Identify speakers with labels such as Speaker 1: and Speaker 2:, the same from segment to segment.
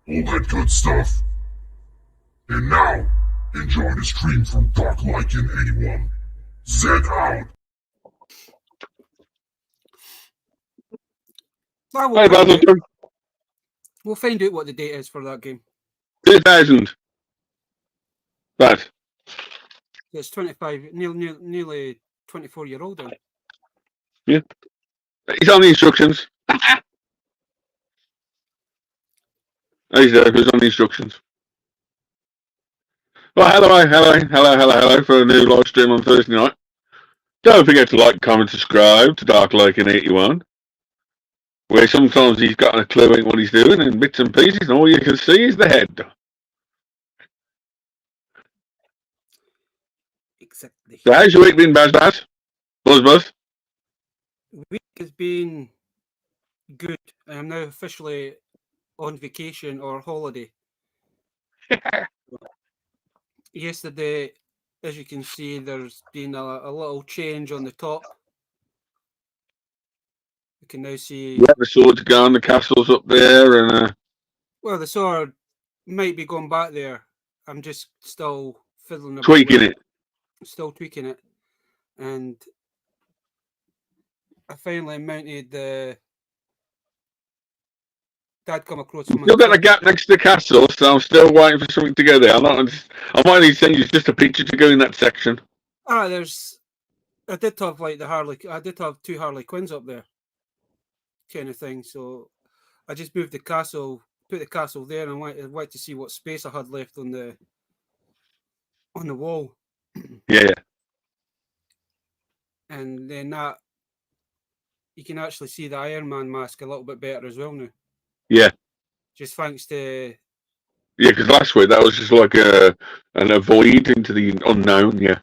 Speaker 1: all that good stuff. And now, enjoy the stream from Darklycan81. Z out.
Speaker 2: Hi, Basil.
Speaker 3: We'll find out what the date is for that game.
Speaker 2: 2000. Bad.
Speaker 3: It's 25, nearly 24-year-old.
Speaker 2: Yeah. He's on the instructions. He's there. He's on the instructions. Well, hello for a new live stream on Thursday night. Don't forget to like, comment, subscribe to Darklycan81, where sometimes he's got a clue in what he's doing in bits and pieces, and all you can see is the head.
Speaker 3: Exactly.
Speaker 2: So how's your week been, Buzz? Buzz?
Speaker 3: The week has been good. I am now officially on vacation or holiday. Yesterday, as you can see, there's been a little change on the top. You can now see...
Speaker 2: Yeah, the sword's gone, the castle's up there, and...
Speaker 3: Well, the sword might be going back there. I'm just still fiddling about
Speaker 2: tweaking it.
Speaker 3: Still tweaking it. And I finally mounted the... Dad come across from...
Speaker 2: You've got a gap next to the castle, so I'm still waiting for something to go there. I might need to send you just a picture to go in that section.
Speaker 3: I did have like I did have 2 Harley Quinns up there, kind of thing. So I just moved the castle, put the castle there, and I wanted to see what space I had left on the wall.
Speaker 2: Yeah.
Speaker 3: And then that you can actually see the Iron Man mask a little bit better as well now.
Speaker 2: Yeah.
Speaker 3: Just thanks to...
Speaker 2: Yeah, because last week that was just like an avoid into the unknown, yeah.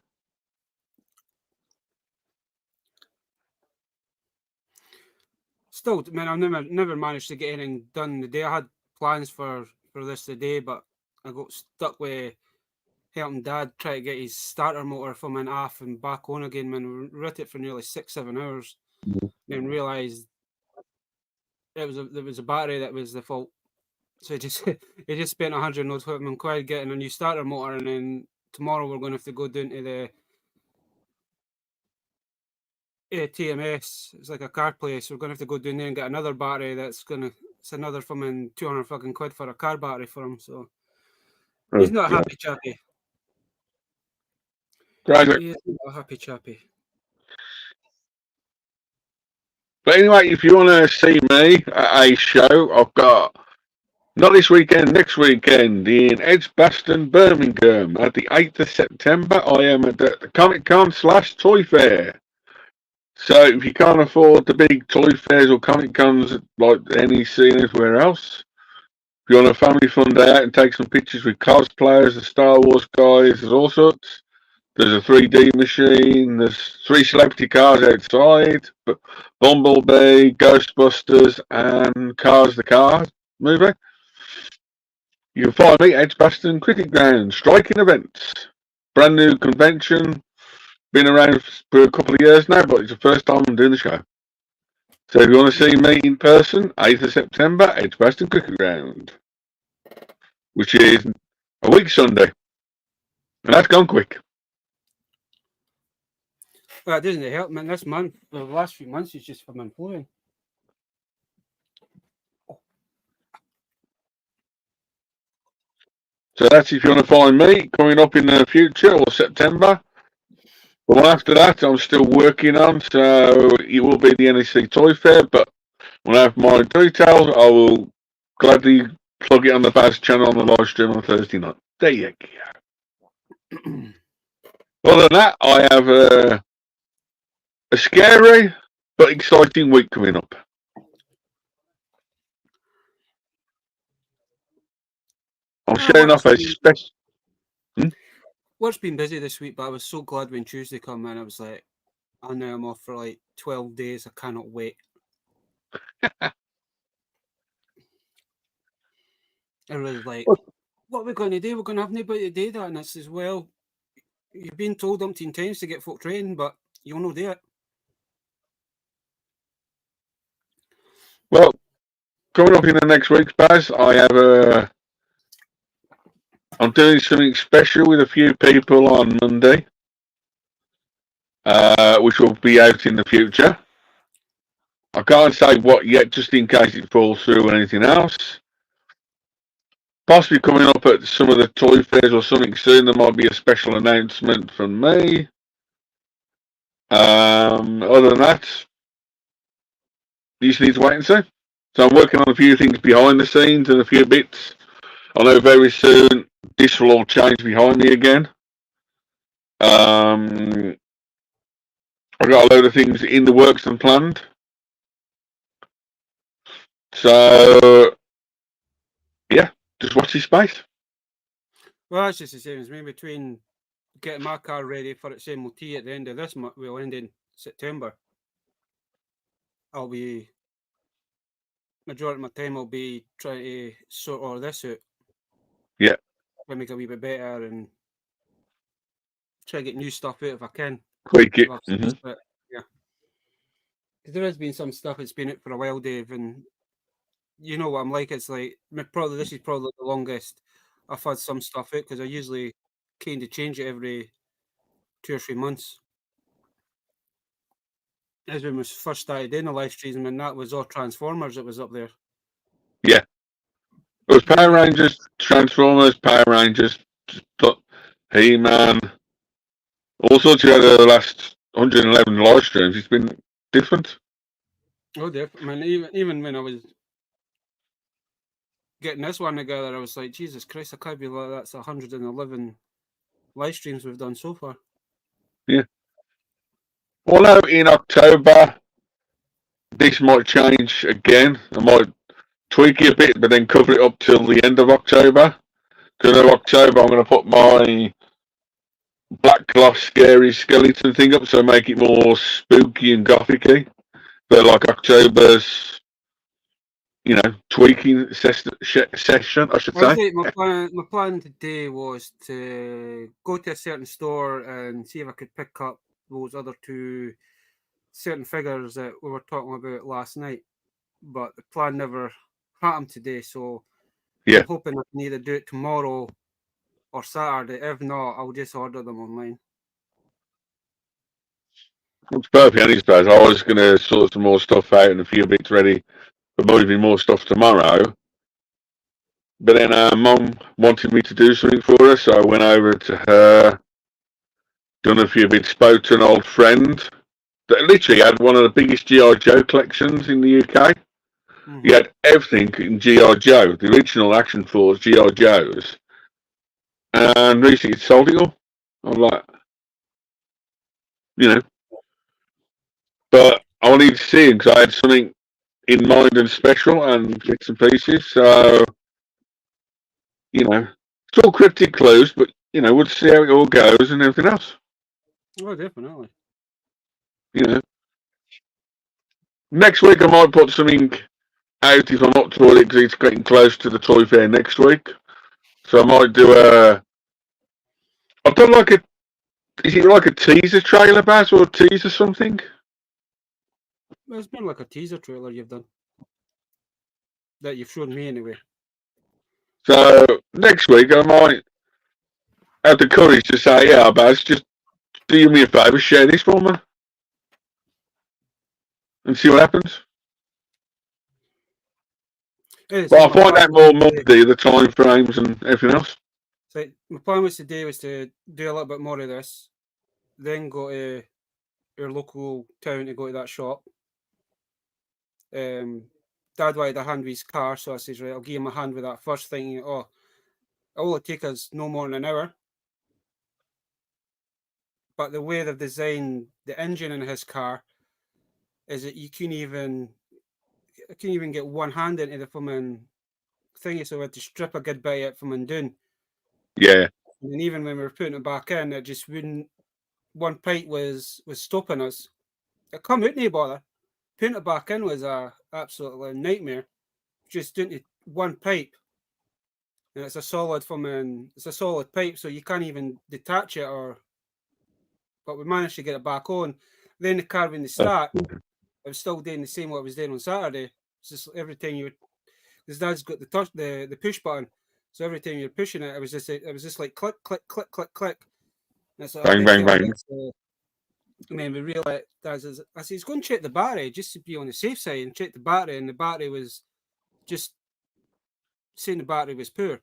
Speaker 3: Still, man, I've never managed to get anything done today. I had plans for this today, but I got stuck with helping Dad try to get his starter motor from an off and back on again, man. We were at it for nearly 6-7 hours. Then realised there was a battery that was the fault. So it just spent 100 quid getting a new starter motor, and then tomorrow we're going to have to go down to the TMS. It's like a car place. We're going to have to go down there and get another battery. It's another fucking 200 fucking quid for a car battery for him. So he's not a happy chappy.
Speaker 2: Right.
Speaker 3: He is not a happy chappy.
Speaker 2: But anyway, if you want to see me at a show, I've got, not this weekend, next weekend in Edgbaston, Birmingham, at the 8th of September. I am at the Comic-Con / Toy Fair. So if you can't afford the big toy fairs or Comic-Cons like NEC and everywhere else, if you want a family fun day out and take some pictures with cosplayers, the Star Wars guys, there's all sorts. There's a 3D machine, there's 3 celebrity cars outside, Bumblebee, Ghostbusters, and Cars the Car movie. You can find me at Edgbaston Cricket Ground, striking events. Brand new convention, been around for a couple of years now, but it's the first time I'm doing the show. So if you want to see me in person, 8th of September, Edgbaston Cricket Ground, which is a week Sunday. And that's gone quick.
Speaker 3: Well, it doesn't help, man. This month, the last few months, it's just been flowing.
Speaker 2: So that's if you want to find me coming up in the future or September. The one after that, I'm still working on, so it will be the NEC Toy Fair. But when I have my details, I will gladly plug it on the Baz channel on the live stream on Thursday night. There you go. Other than that, I have a scary but exciting week coming up. I'm showing off a special.
Speaker 3: Work's been busy this week, but I was so glad when Tuesday came in. I was like, I know I'm off for like 12 days. I cannot wait. I was like, what are we going to do? We're going to have nobody to do that. And I says, well, you've been told umpteen times to get folk trained, but you'll not do it.
Speaker 2: Well, coming up in the next week's Baz, I have I'm doing something special with a few people on Monday, which will be out in the future. I can't say what yet, just in case it falls through or anything else. Possibly coming up at some of the toy fairs or something soon, there might be a special announcement from me. Other than that, you just need to wait and see. So I'm working on a few things behind the scenes and a few bits. I know very soon this will all change behind me again. I've got a load of things in the works and planned. So, yeah, just watch this space.
Speaker 3: Well, that's just the same as me. Between getting my car ready for its MOT at the end of this month, will end in September. I'll be majority of my time I'll be trying to sort all this out.
Speaker 2: Yeah.
Speaker 3: To make it a wee bit better and try to get new stuff out if I can.
Speaker 2: Tweak it.
Speaker 3: But, yeah. Because there has been some stuff that's been out for a while, Dave, and you know what I'm like. It's like this is probably the longest I've had some stuff out because I usually kind of change it every 2 or 3 months. As when we first started doing the live streams, and that was all Transformers that was up there.
Speaker 2: Yeah. It was Power Rangers, Transformers, Power Rangers, He-Man. All sorts of the last 111 live streams. It's been different.
Speaker 3: Oh, definitely. I mean, even when I was getting this one together, I was like, Jesus Christ, I can't believe that's 111 live streams we've done so far.
Speaker 2: Yeah. Well, no, in October, this might change again. I might tweak it a bit, but then cover it up till the end of October. Because in October, I'm going to put my black gloss scary skeleton thing up, so make it more spooky and gothic-y. But like October's, tweaking session, I should say.
Speaker 3: My plan today was to go to a certain store and see if I could pick up those other two certain figures that we were talking about last night. But the plan never happened today, so
Speaker 2: yeah.
Speaker 3: I'm hoping I can either do it tomorrow or Saturday. If not, I'll just order them online.
Speaker 2: It's perfect on his place. I was going to sort some more stuff out and a few bits ready for moving more stuff tomorrow. But then Mum wanted me to do something for her, so I went over to her, done a few bits, spoke to an old friend that literally had one of the biggest G.I. Joe collections in the UK. Mm-hmm. He had everything in G.I. Joe, the original Action Force G.I. Joes. And recently sold it all. I'm like, But I wanted to see him because I had something in mind and special and bits and pieces. So, it's all cryptic clues, but, we'll see how it all goes and everything else.
Speaker 3: Oh, definitely.
Speaker 2: Next week I might put something out if I'm up to it because it's getting close to the toy fair next week. So I might do I've done is it like a teaser trailer, Baz, or a teaser something?
Speaker 3: It's been like a teaser trailer you've done. That you've shown me anyway.
Speaker 2: So next week I might have the courage to say, yeah, Baz, just do me a favour, share this for me. And see what happens. But I'll find out more Monday, the time frames and everything else.
Speaker 3: So my plan was today was to do a little bit more of this, then go to your local town to go to that shop. Dad wanted a hand with his car, so I says, right, I'll give him a hand with that first thing. All it'll take us no more than an hour. But the way they've designed the engine in his car is that you can't even get one hand into the fucking thingy, so we had to strip a good bit of it from down.
Speaker 2: Yeah.
Speaker 3: And even when we were putting it back in, it just wouldn't. One pipe was stopping us. It come out no bother. Putting it back in was a absolute nightmare. Just doing it one pipe, and it's a solid pipe, so you can't even detach it. But we managed to get it back on. Then the car when they start, it was still doing the same what it was doing on Saturday. It's just every time because Dad's got the push button, So every time you're pushing it, it was just like click, click, click, click, click. And it's like,
Speaker 2: Bang, bang, bang.
Speaker 3: And then we realised, I said, he's going to check the battery just to be on the safe side and check the battery, and the battery was just saying the battery was poor.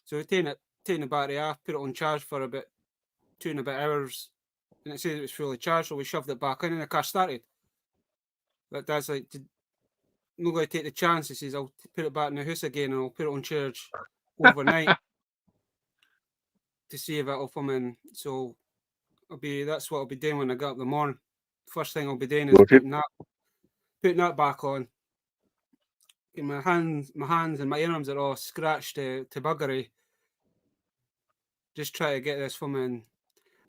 Speaker 3: So we taken the battery off, put it on charge for about 2.5 hours, and it said it was fully charged, so we shoved it back in and the car started. But Dad's like, I'm not going to take the chance. He says, I'll put it back in the house again and I'll put it on charge overnight to see if it'll come in. So that's what I'll be doing when I get up in the morning. First thing I'll be doing is putting that back on. My hands and my arms are all scratched to buggery. Just try to get this from in.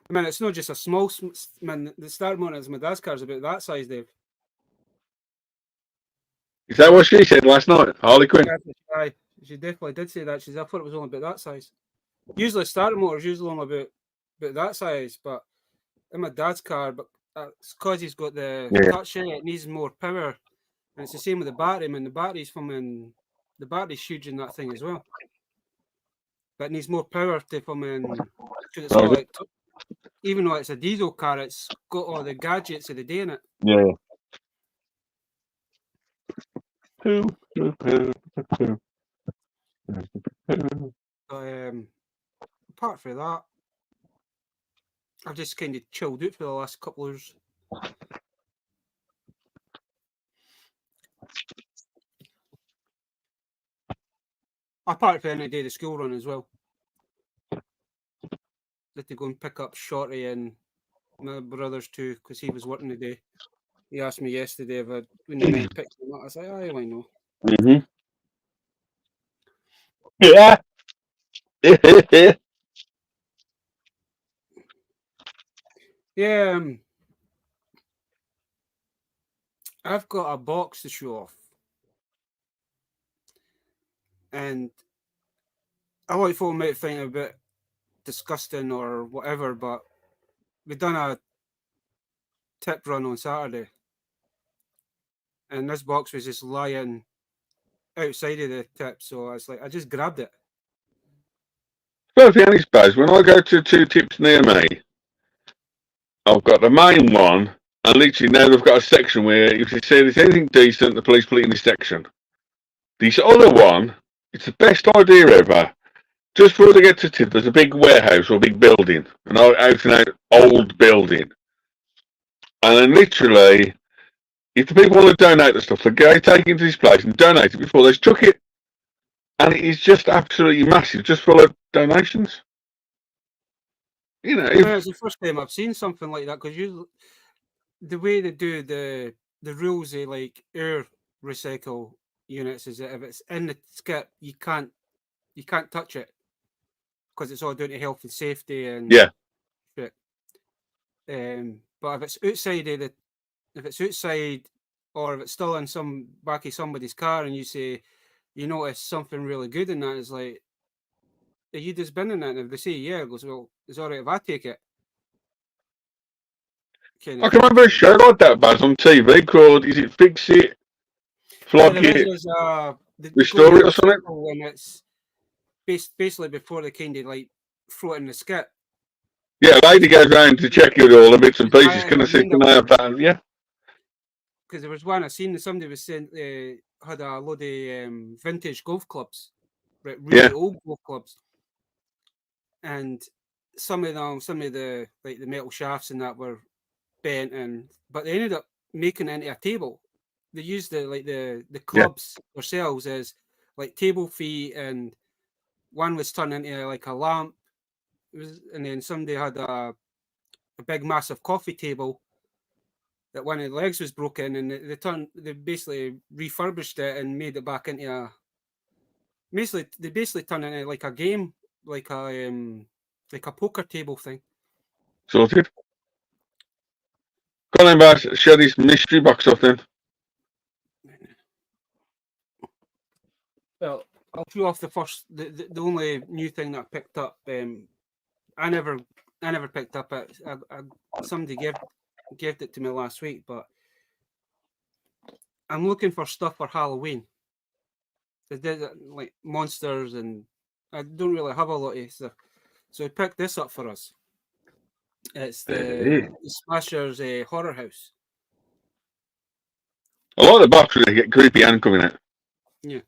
Speaker 3: I mean, it's not just a small. Man, the start motor is my dad's car is about that size, Dave.
Speaker 2: Is that what she said last night, Harley Quinn?
Speaker 3: Aye, she definitely did say that. I thought it was only about that size. Usually, starter motor is usually only about that size, but in my dad's car, but it's because he's got the touch in it, needs more power, and it's the same with the battery. I mean, the battery's huge in that thing as well, but it needs more power to come in. It's all like, even though it's a diesel car, it's got all the gadgets of the day in it.
Speaker 2: Yeah.
Speaker 3: Apart from that, I've just kind of chilled out for the last couple of years. Apart from any day the school run as well. Had to go and pick up Shorty and my brothers too, because he was working today. He asked me yesterday if I'd pick them up. I said, aye, why not?
Speaker 2: Mm-hmm. Yeah.
Speaker 3: Yeah. I've got a box to show off. And I like folk might think a bit disgusting or whatever, but we done a tip run on Saturday. And this box was just lying outside of the tip, so I was like, I just grabbed it.
Speaker 2: Well, to be honest, Baz, when I go to 2 tips near me, I've got the main one, and literally now they've got a section where if you say there's anything decent, the police put it in this section. This other one, it's the best idea ever. Just before they get to tip, there's a big warehouse or a big building, an out and out old building. And then literally, if the people want to donate the stuff, they go take it into this place and donate it before they chuck it. And it is just absolutely massive, just full of donations. You know,
Speaker 3: it's the first time I've seen something like that, because the way they do the rules of like air recycle units is that if it's in the skip, you can't touch it because it's all down to health and safety and
Speaker 2: yeah.
Speaker 3: Shit. But if it's outside or if it's still in some back of somebody's car and you notice something really good in that, it's like, are you just binning it? And if they say yeah, it goes, well, it's all right if I take it.
Speaker 2: I can remember a show like that, Baz, on TV called, is it Fix It, Flog It, Restore It or something?
Speaker 3: And it's basically before they kind of like throw it in the skip.
Speaker 2: Yeah, a lady goes around to check it all, the bits and pieces. Can I have that? Yeah.
Speaker 3: Because there was one I seen, somebody was saying had a load of vintage golf clubs, really old golf clubs, and some of the like the metal shafts and that were bent, but they ended up making it into a table. They used the clubs themselves as like table feet, and one was turned into like a lamp. And then somebody had a big massive coffee table that one of the legs was broken, and they basically refurbished it and made it back into they basically turned it into like a game, like a poker table thing.
Speaker 2: Sorted. Go on then, Baz, show this mystery box off then.
Speaker 3: Well, I'll show off the only new thing that I picked up. I never picked up it. Somebody gave it to me last week, but I'm looking for stuff for Halloween. They did like monsters, and I don't really have a lot of stuff. So he picked this up for us. It's the Smashers Horror House.
Speaker 2: I like the box when they get creepy and coming out.
Speaker 3: Yeah.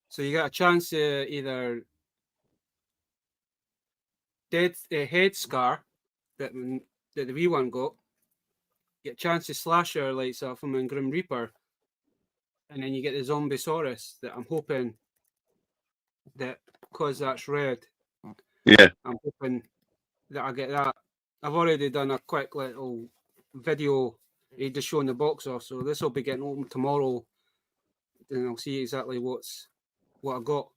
Speaker 3: So you got a chance to either dead head scar that the wee one got. Get a chance to Slasher like from in Grim Reaper, and then you get the Zombiesaurus that I'm hoping that because that's red.
Speaker 2: Yeah.
Speaker 3: I'm hoping that I get that. I've already done a quick little video just showing the box off, so this will be getting open tomorrow, and I'll see exactly what I got.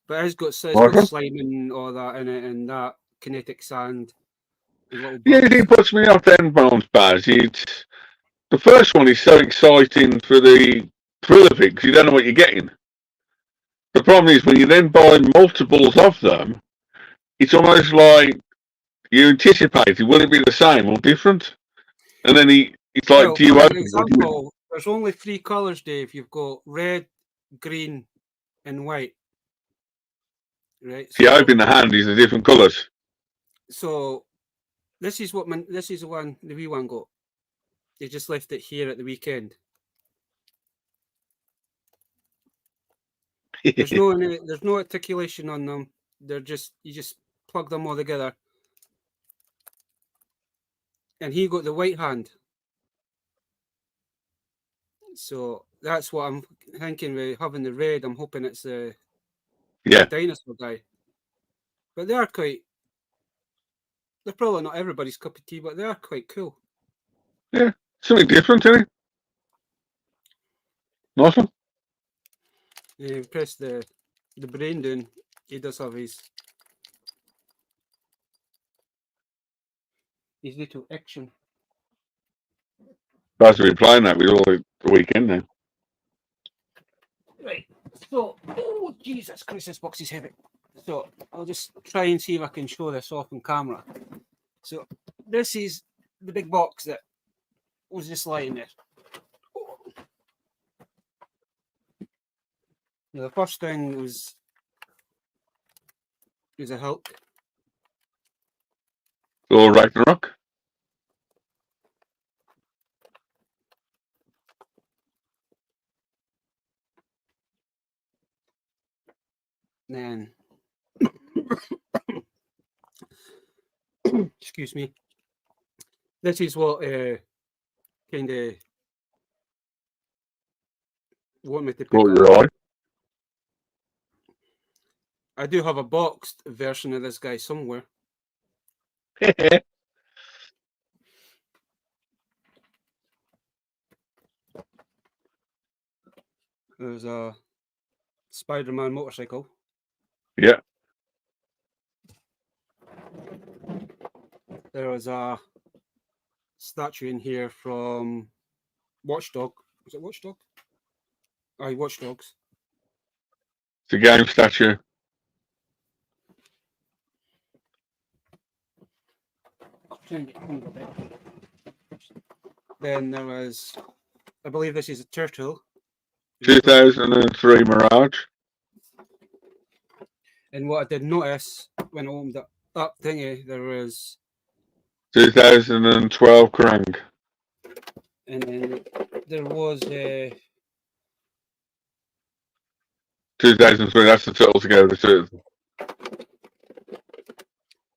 Speaker 3: But it's got slime and all that in it, and that kinetic sand.
Speaker 2: Yeah, it puts me off then, Bones Baz. The first one is so exciting for the thrill of it because you don't know what you're getting. The problem is when you then buy multiples of them, it's almost like you anticipated, will it be the same or different? And then it's like,
Speaker 3: well,
Speaker 2: do you
Speaker 3: for
Speaker 2: open
Speaker 3: example, there's only 3 colours, Dave. You've got red, green, and white. Right.
Speaker 2: If you open the hand, it's the different colours.
Speaker 3: So this is the one the wee one got. They just left it here at the weekend. There's no articulation on them. They're just you just plug them all together. And he got the white hand. So that's what I'm thinking with having the red. I'm hoping it's the dinosaur guy. But they're probably not everybody's cup of tea, but they are quite cool.
Speaker 2: Yeah, something different, isn't it? Nice one.
Speaker 3: Yeah, you press the brain down. He does have his little action.
Speaker 2: Guys have been playing that with all the weekend now.
Speaker 3: Right. So, oh Jesus Christ, this box is heavy. So I'll just try and see if I can show this off on camera. So this is the big box that was just lying there. Now, the first thing was a Hulk.
Speaker 2: Or Ragnarok.
Speaker 3: Then, excuse me. This is what kind of want me to pick up.
Speaker 2: Right.
Speaker 3: I do have a boxed version of this guy somewhere. There's a Spider-Man motorcycle.
Speaker 2: Yeah.
Speaker 3: There was a statue in here from Watchdog. Was it Watchdog? Aye, Watch Dogs.
Speaker 2: It's a game statue.
Speaker 3: Then there was, I believe this is a turtle.
Speaker 2: 2003 Mirage.
Speaker 3: And what I did notice when I opened up thingy, there was
Speaker 2: 2012 Krang.
Speaker 3: And then there was
Speaker 2: 2003, that's the turtle together, the two.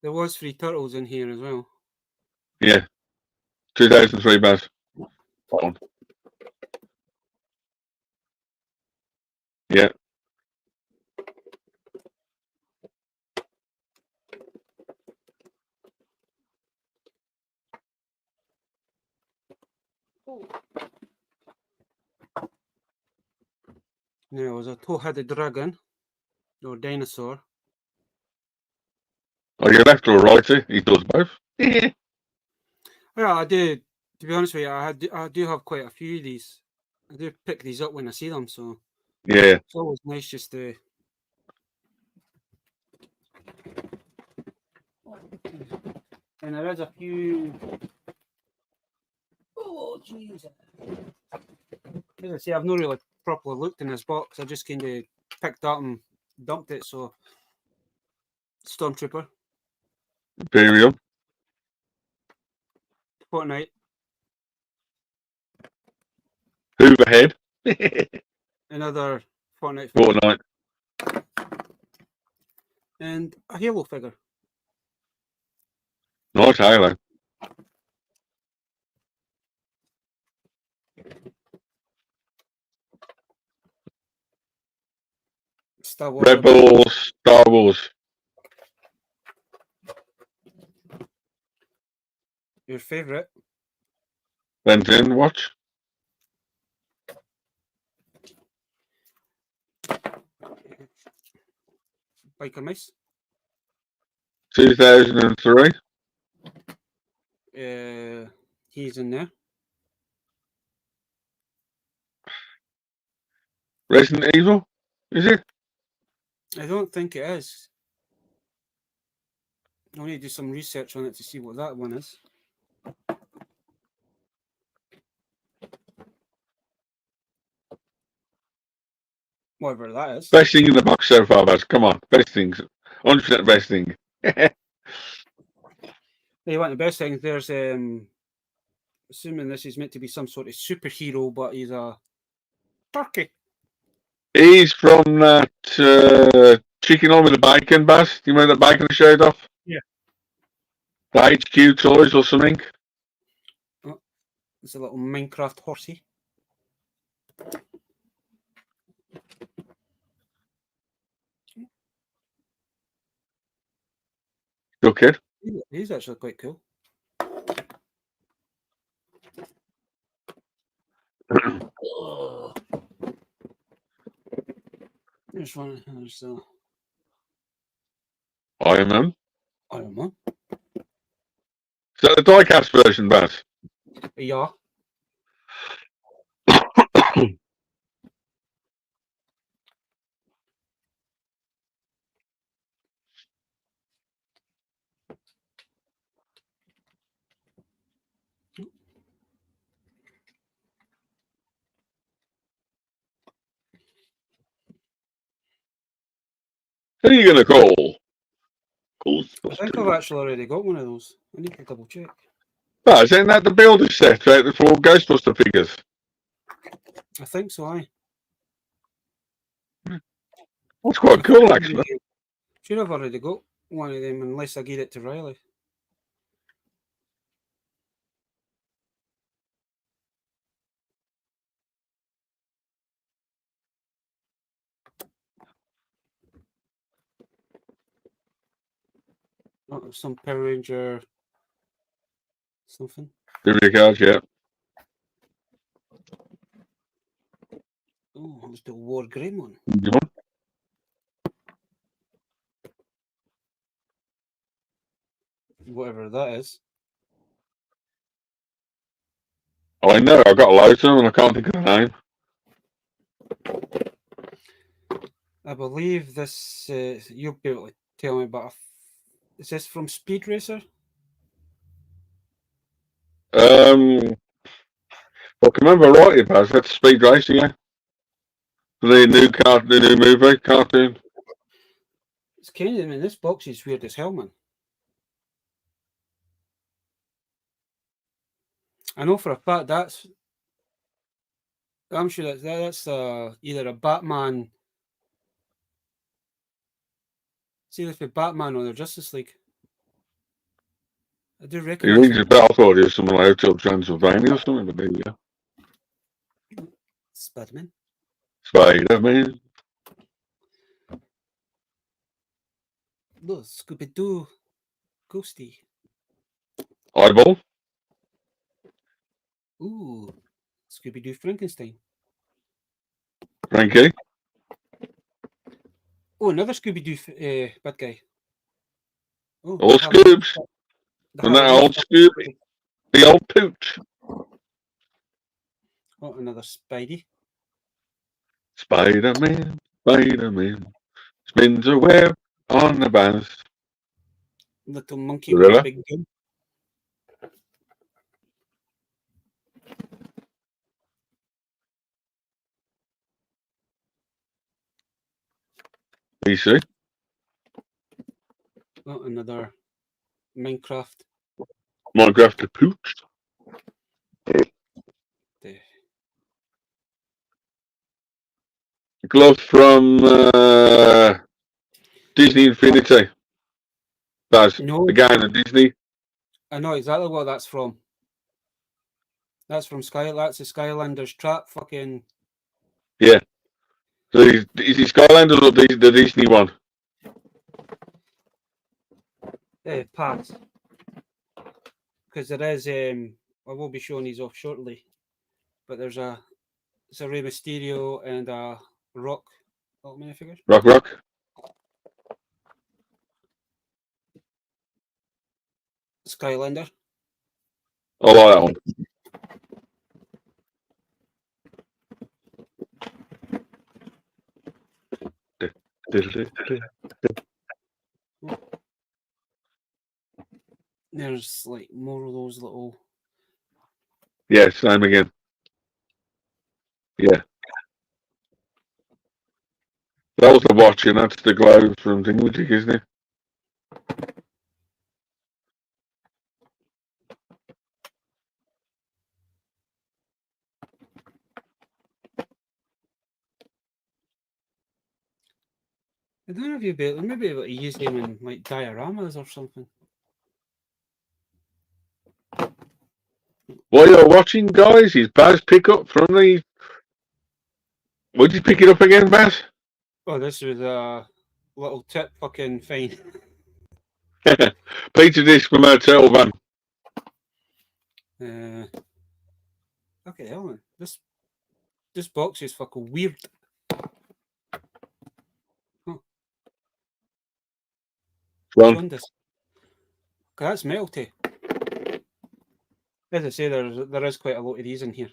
Speaker 3: There was 3 turtles in here as well.
Speaker 2: Yeah. 2003 Baz. On. Yeah.
Speaker 3: There was a two-headed dragon or dinosaur.
Speaker 2: Are you left or righty? He does both. Yeah.
Speaker 3: Yeah, I do. To be honest with you, I do have quite a few of these. I do pick these up when I see them, so
Speaker 2: yeah,
Speaker 3: it's always nice just to. And there is a few. Oh Jesus! As I say, I've not really properly looked in this box. I just kind of picked up and dumped it. So, Stormtrooper,
Speaker 2: Imperial.
Speaker 3: Fortnite,
Speaker 2: Hooverhead.
Speaker 3: another Fortnite figure,
Speaker 2: Fortnite.
Speaker 3: and a Halo figure.
Speaker 2: Nice Halo.
Speaker 3: Star Wars.
Speaker 2: Rebels, Star Wars.
Speaker 3: Your favorite?
Speaker 2: Then watch.
Speaker 3: Biker Mice.
Speaker 2: 2003.
Speaker 3: He's in there.
Speaker 2: Resident Evil. Is it?
Speaker 3: I don't think it is. I need to do some research on it to see what that one is. Whatever that is.
Speaker 2: Best thing in the box so far, Baz. Come on. Best things. 100% best thing.
Speaker 3: Hey, one of the best things, there's assuming this is meant to be some sort of superhero, but he's a turkey.
Speaker 2: He's from that chicken on with the bacon, Baz. Do you remember that bacon I showed off?
Speaker 3: Yeah.
Speaker 2: The HQ toys or something.
Speaker 3: Oh, it's a little Minecraft horsey.
Speaker 2: Good kid.
Speaker 3: He's actually quite cool. There's one. There's
Speaker 2: Iron Man.
Speaker 3: Iron Man.
Speaker 2: Is that the diecast version, Baz?
Speaker 3: Yeah.
Speaker 2: Who are you going to call?
Speaker 3: I think I've actually already got one of those. I need to double check.
Speaker 2: Baz, isn't that the builder set out the 4 Ghostbuster figures?
Speaker 3: I think so, aye.
Speaker 2: That's quite cool, actually.
Speaker 3: Should have already got one of them unless I gave it to Riley. Oh, some Power Ranger something.
Speaker 2: Trivia cards, yeah.
Speaker 3: Oh, it's the War Green one.
Speaker 2: You want?
Speaker 3: Whatever that is.
Speaker 2: I know, I've got loads of them and I can't think of the name.
Speaker 3: I believe this, you'll be able to tell me, but is this from Speed Racer?
Speaker 2: If I can remember rightly, Baz, that's Speed Racer, yeah. The new movie cartoon.
Speaker 3: It's kind of, I mean, this box is weird as hell, man. I know for a fact I'm sure that's either a Batman. It's either for Batman or the Justice League. I do
Speaker 2: He
Speaker 3: recognize
Speaker 2: rings a
Speaker 3: it.
Speaker 2: bell. I thought it was something like Hotel Transylvania or something, but there you go.
Speaker 3: Spider-Man.
Speaker 2: Spider-Man.
Speaker 3: Look, Scooby-Doo. Ghosty.
Speaker 2: Eyeball.
Speaker 3: Ooh. Scooby-Doo Frankenstein.
Speaker 2: Frankie.
Speaker 3: Oh, another Scooby-Doo bad guy. Oh,
Speaker 2: All Scoobs. And that old Scooby. The old pooch.
Speaker 3: Oh, another Spidey.
Speaker 2: Spider-Man. Spider-Man. Spins a web on the bus.
Speaker 3: Little monkey with a big gun.
Speaker 2: PC.
Speaker 3: Oh, another Minecraft.
Speaker 2: Minecraft the Pooch.
Speaker 3: The
Speaker 2: Glove from Disney Infinity. Baz,
Speaker 3: No.
Speaker 2: the game of Disney.
Speaker 3: I know exactly what that's from. That's from Sky. That's the Skylanders trap. Fucking.
Speaker 2: Yeah. So is it Skylanders or the Disney one?
Speaker 3: Pass. Because there is. I will be showing these off shortly. But it's a Rey Mysterio and a Rock little minifigure.
Speaker 2: Rock.
Speaker 3: Skylander.
Speaker 2: I like that one.
Speaker 3: There's like more of those little.
Speaker 2: Yeah, same again. Yeah. That was the watch, and that's the glow from Thingamajig, isn't it?
Speaker 3: I don't know if you'd be maybe able to use them in like dioramas or something.
Speaker 2: While you're watching, guys, is Baz pick up from the... What did you pick it up again, Baz?
Speaker 3: Oh, this was a little tip fucking fine.
Speaker 2: Pizza dish from our turtle van.
Speaker 3: Okay, Ellen. This box is fucking weird. Huh.
Speaker 2: Ron.
Speaker 3: This. Okay, that's melty. As I say, there is quite a lot of these in here.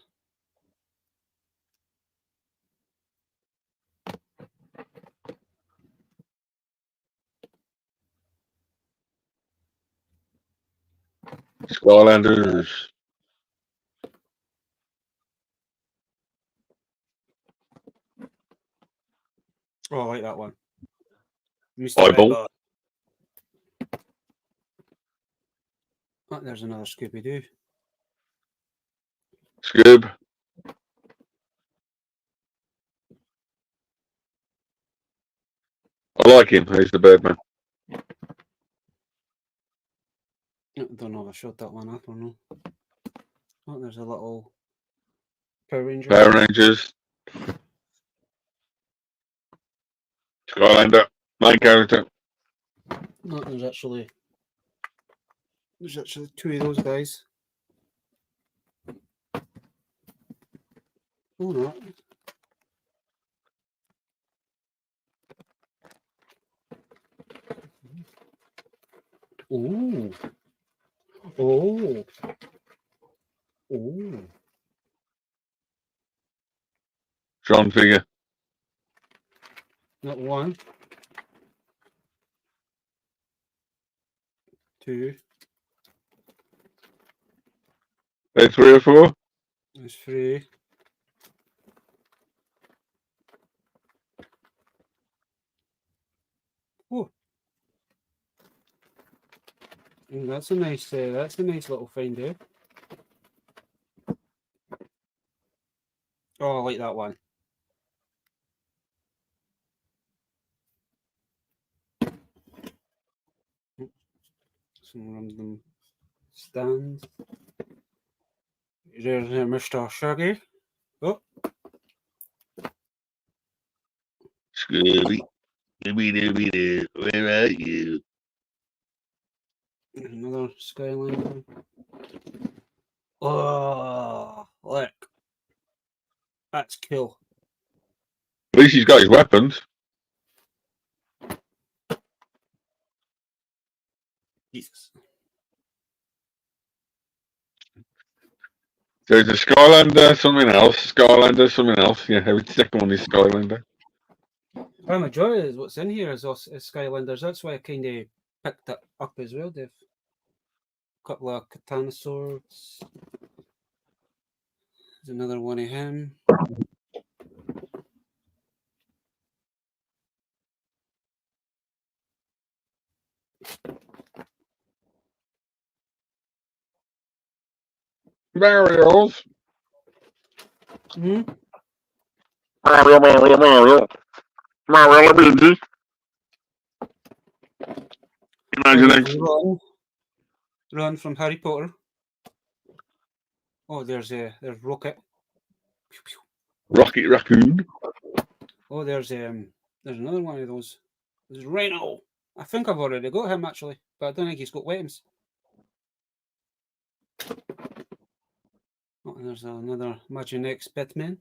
Speaker 2: Skylanders.
Speaker 3: Oh, I like that one. Mr.
Speaker 2: Eyeball.
Speaker 3: Oh, there's another Scooby-Doo.
Speaker 2: Scoob. I like him. He's the Birdman.
Speaker 3: I don't know if I showed that one up or no. Oh, there's a little Power Ranger.
Speaker 2: Power Rangers. Skylander. Main character.
Speaker 3: No, there's actually two of those guys. Oh no. Ooh. Oh. Oh.
Speaker 2: Tron figure.
Speaker 3: Not one. Two.
Speaker 2: There's 3 or 4.
Speaker 3: There's three. Oh. That's a nice little find there. Oh, I like that one. Some random stands. There's Mr. Shaggy. Oh.
Speaker 2: Scooby. Scooby-Dooby-Doo. Where are you?
Speaker 3: Another Skylander. Oh, look. That's cool.
Speaker 2: At least he's got his weapons.
Speaker 3: Jesus.
Speaker 2: There's a Skylander, something else. Skylander, something else. Yeah, every second one is Skylander.
Speaker 3: The majority of what's in here is Skylanders. That's why I kind of picked it up as well, Dave. A couple of katana swords. There's another one of him.
Speaker 2: Mario's.
Speaker 3: Hmm?
Speaker 2: Mario. Luigi. Imagination.
Speaker 3: Ron from Harry Potter. Oh, there's Rocket.
Speaker 2: Rocket Raccoon.
Speaker 3: Oh, there's another one of those. There's Rhino. I think I've already got him actually, but I don't think he's got weapons. Oh, and there's another Imaginext Batman.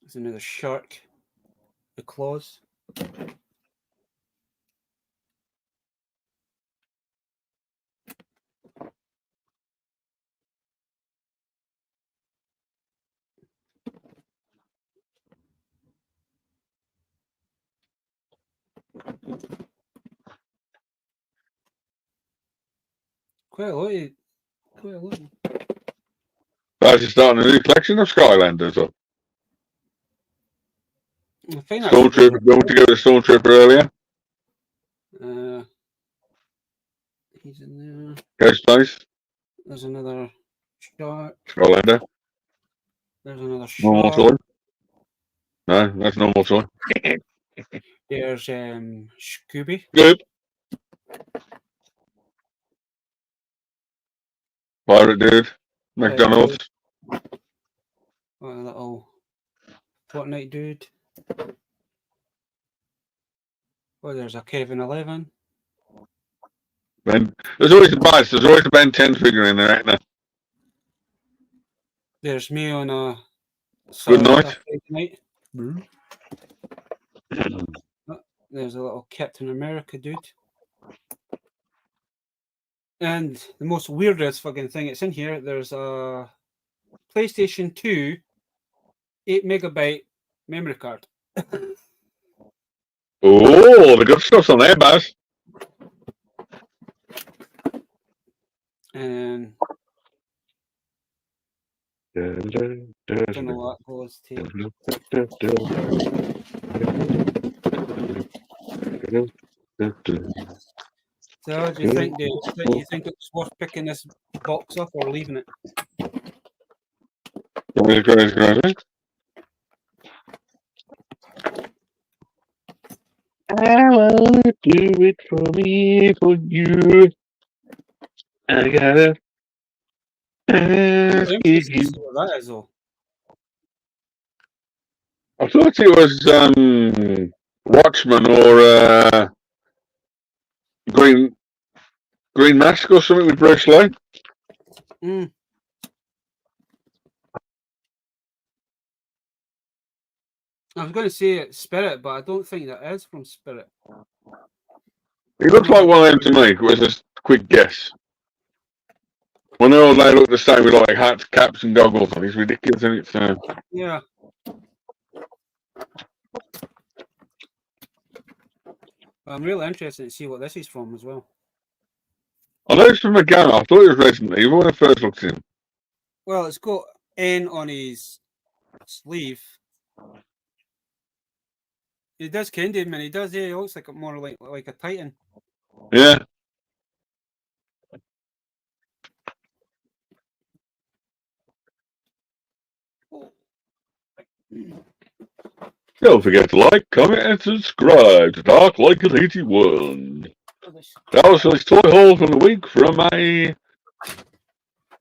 Speaker 3: There's another shark. The claws. Quite a lot.
Speaker 2: That's just starting a new collection of Skylanders up.
Speaker 3: I think
Speaker 2: Stormtrooper, going to go to Stormtrooper earlier.
Speaker 3: He's in there.
Speaker 2: Ghost Space.
Speaker 3: There's another shark.
Speaker 2: Skylander.
Speaker 3: There's another
Speaker 2: Normal
Speaker 3: shark.
Speaker 2: toy. No, that's normal toy.
Speaker 3: There's Scooby.
Speaker 2: Good. Pirate Dude. McDonald's.
Speaker 3: What a little Fortnite dude. Oh, there's a Kevin 11.
Speaker 2: Ben. There's always a bias. There's always a Ben 10 figure in there, ain't there?
Speaker 3: There's me on a
Speaker 2: Good night.
Speaker 3: Friday night. There's a little Captain America dude. And the most weirdest fucking thing it's in here, there's a PlayStation 2 8 MB memory card.
Speaker 2: Oh, the good stuff's on there, Baz.
Speaker 3: And I don't know what goes to. So, do you think it's worth picking this box up or leaving it?
Speaker 2: I wanna do it for me, for you. I gotta ask you.
Speaker 3: What that is, though.
Speaker 2: I thought it was Watchman or Green Mask or something with Bruce Lee.
Speaker 3: I was going to say it's Spirit, but I don't think that is from Spirit.
Speaker 2: He looks like one of them to me. It was a quick guess. When they all look the same with like hats, caps, and goggles on, it's ridiculous, and it's
Speaker 3: yeah. I'm really interested to see what this is from as well.
Speaker 2: I know it's from a game. I thought it was Resident Evil when I first looked at him.
Speaker 3: Well, it's got N on his sleeve. He does kind of, man. He does. Yeah, he looks like more like a Titan.
Speaker 2: Yeah. Don't forget to like, comment, and subscribe to Darklycan81. That was his toy haul from the week from my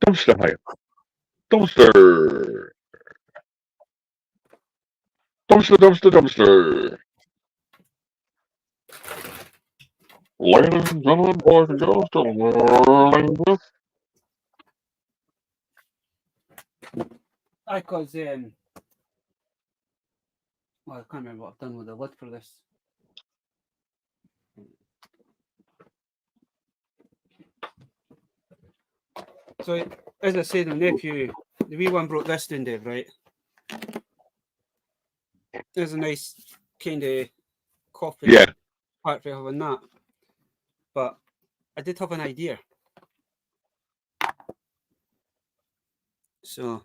Speaker 2: dumpster fire. Dumpster. Ladies and gentlemen, boys and girls,
Speaker 3: Because well, I can't remember what I've done with the lid for this. So, as I said, my nephew, the wee one brought this in, Dave, right? There's a nice kind of coffee part for having that. But I did have an idea. So,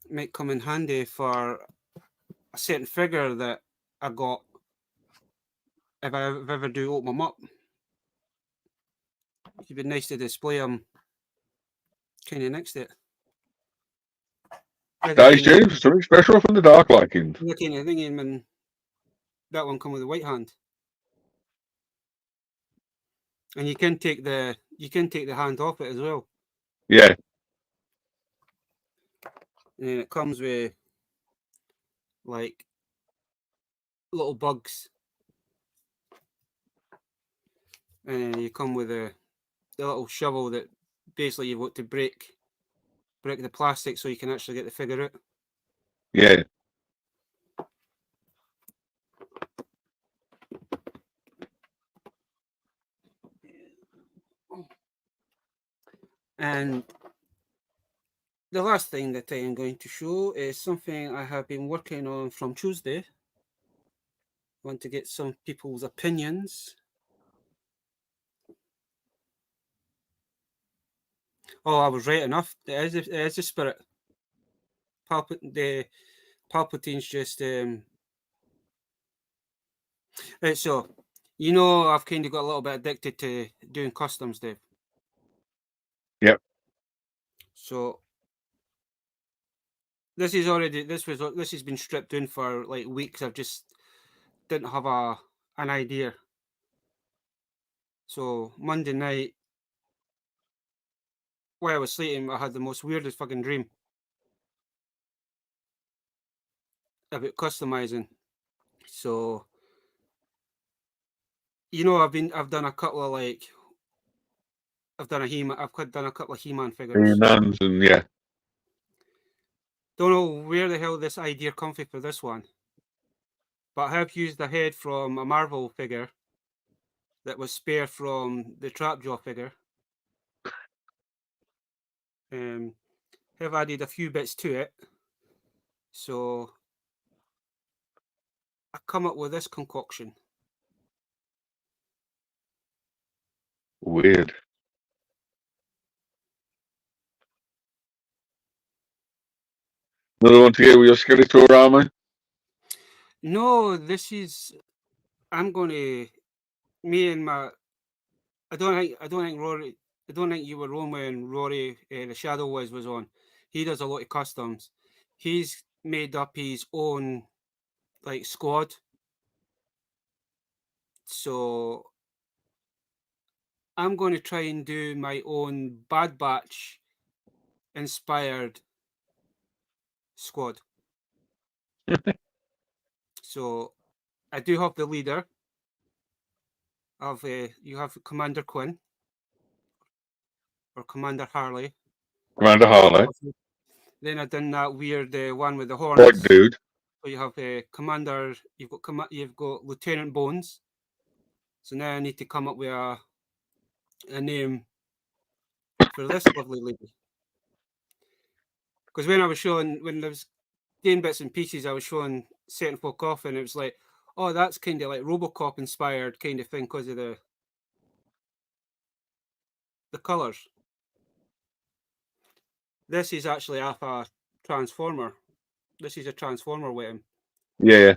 Speaker 3: it might come in handy for a certain figure that I got if I ever do open them up. It'd be nice to display them kind of next to it.
Speaker 2: That is James, something special from the Darklycan.
Speaker 3: The kind of thing, and that one come with a white hand, and you can take the hand off it as well.
Speaker 2: Yeah.
Speaker 3: And then it comes with like little bugs, and then you come with the little shovel that basically you've got to break the plastic so you can actually get the figure out.
Speaker 2: Yeah.
Speaker 3: And the last thing that I am going to show is something I have been working on from Tuesday. I want to get some people's opinions. Oh, I was right enough. It is a spirit. The Palpatine's just right. So you know, I've kind of got a little bit addicted to doing customs, Dave.
Speaker 2: Yep.
Speaker 3: So this has been stripped down for like weeks. I've just didn't have an idea. So Monday night, while I was sleeping, I had the most weirdest fucking dream about customizing. So you know, I've done a couple of like I've done a couple of He-Man figures.
Speaker 2: Nuns and yeah.
Speaker 3: Don't know where the hell this idea come from for this one, but I have used the head from a Marvel figure that was spare from the Trapjaw figure. Have added a few bits to it, so I come up with this concoction.
Speaker 2: Weird. Another one to get with your Skeletor armor?
Speaker 3: No, this is. I'm going to. Me and my. I don't think Rory. I don't think you were on when Rory the Shadow was on. He does a lot of customs. He's made up his own like squad. So I'm going to try and do my own Bad Batch inspired squad. So I do have the leader of you have Commander Quinn or Commander Harley.
Speaker 2: Commander Harley.
Speaker 3: Then I've done that weird one with the horns.
Speaker 2: White dude.
Speaker 3: So you have Commander. You've got Lieutenant Bones. So now I need to come up with a name for this lovely lady. Because when I was doing bits and pieces, I was showing certain folk off, and it was like, oh, that's kind of like RoboCop inspired kind of thing because of the colours. This is actually a Transformer. This is a Transformer with him.
Speaker 2: Yeah.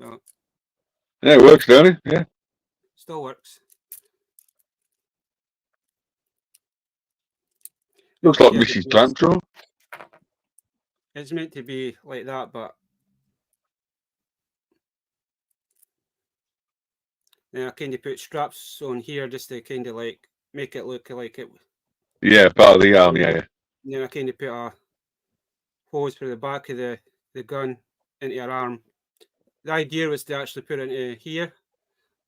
Speaker 3: So,
Speaker 2: yeah, it works, don't it? Yeah.
Speaker 3: Still works.
Speaker 2: Looks like Mrs. Clamptrap.
Speaker 3: It's meant to be like that, but then I kind of put straps on here just to kind of like make it look like it.
Speaker 2: Yeah, part of the arm, yeah.
Speaker 3: Then I kind of put a hose for the back of the gun into your arm. The idea was to actually put it into here,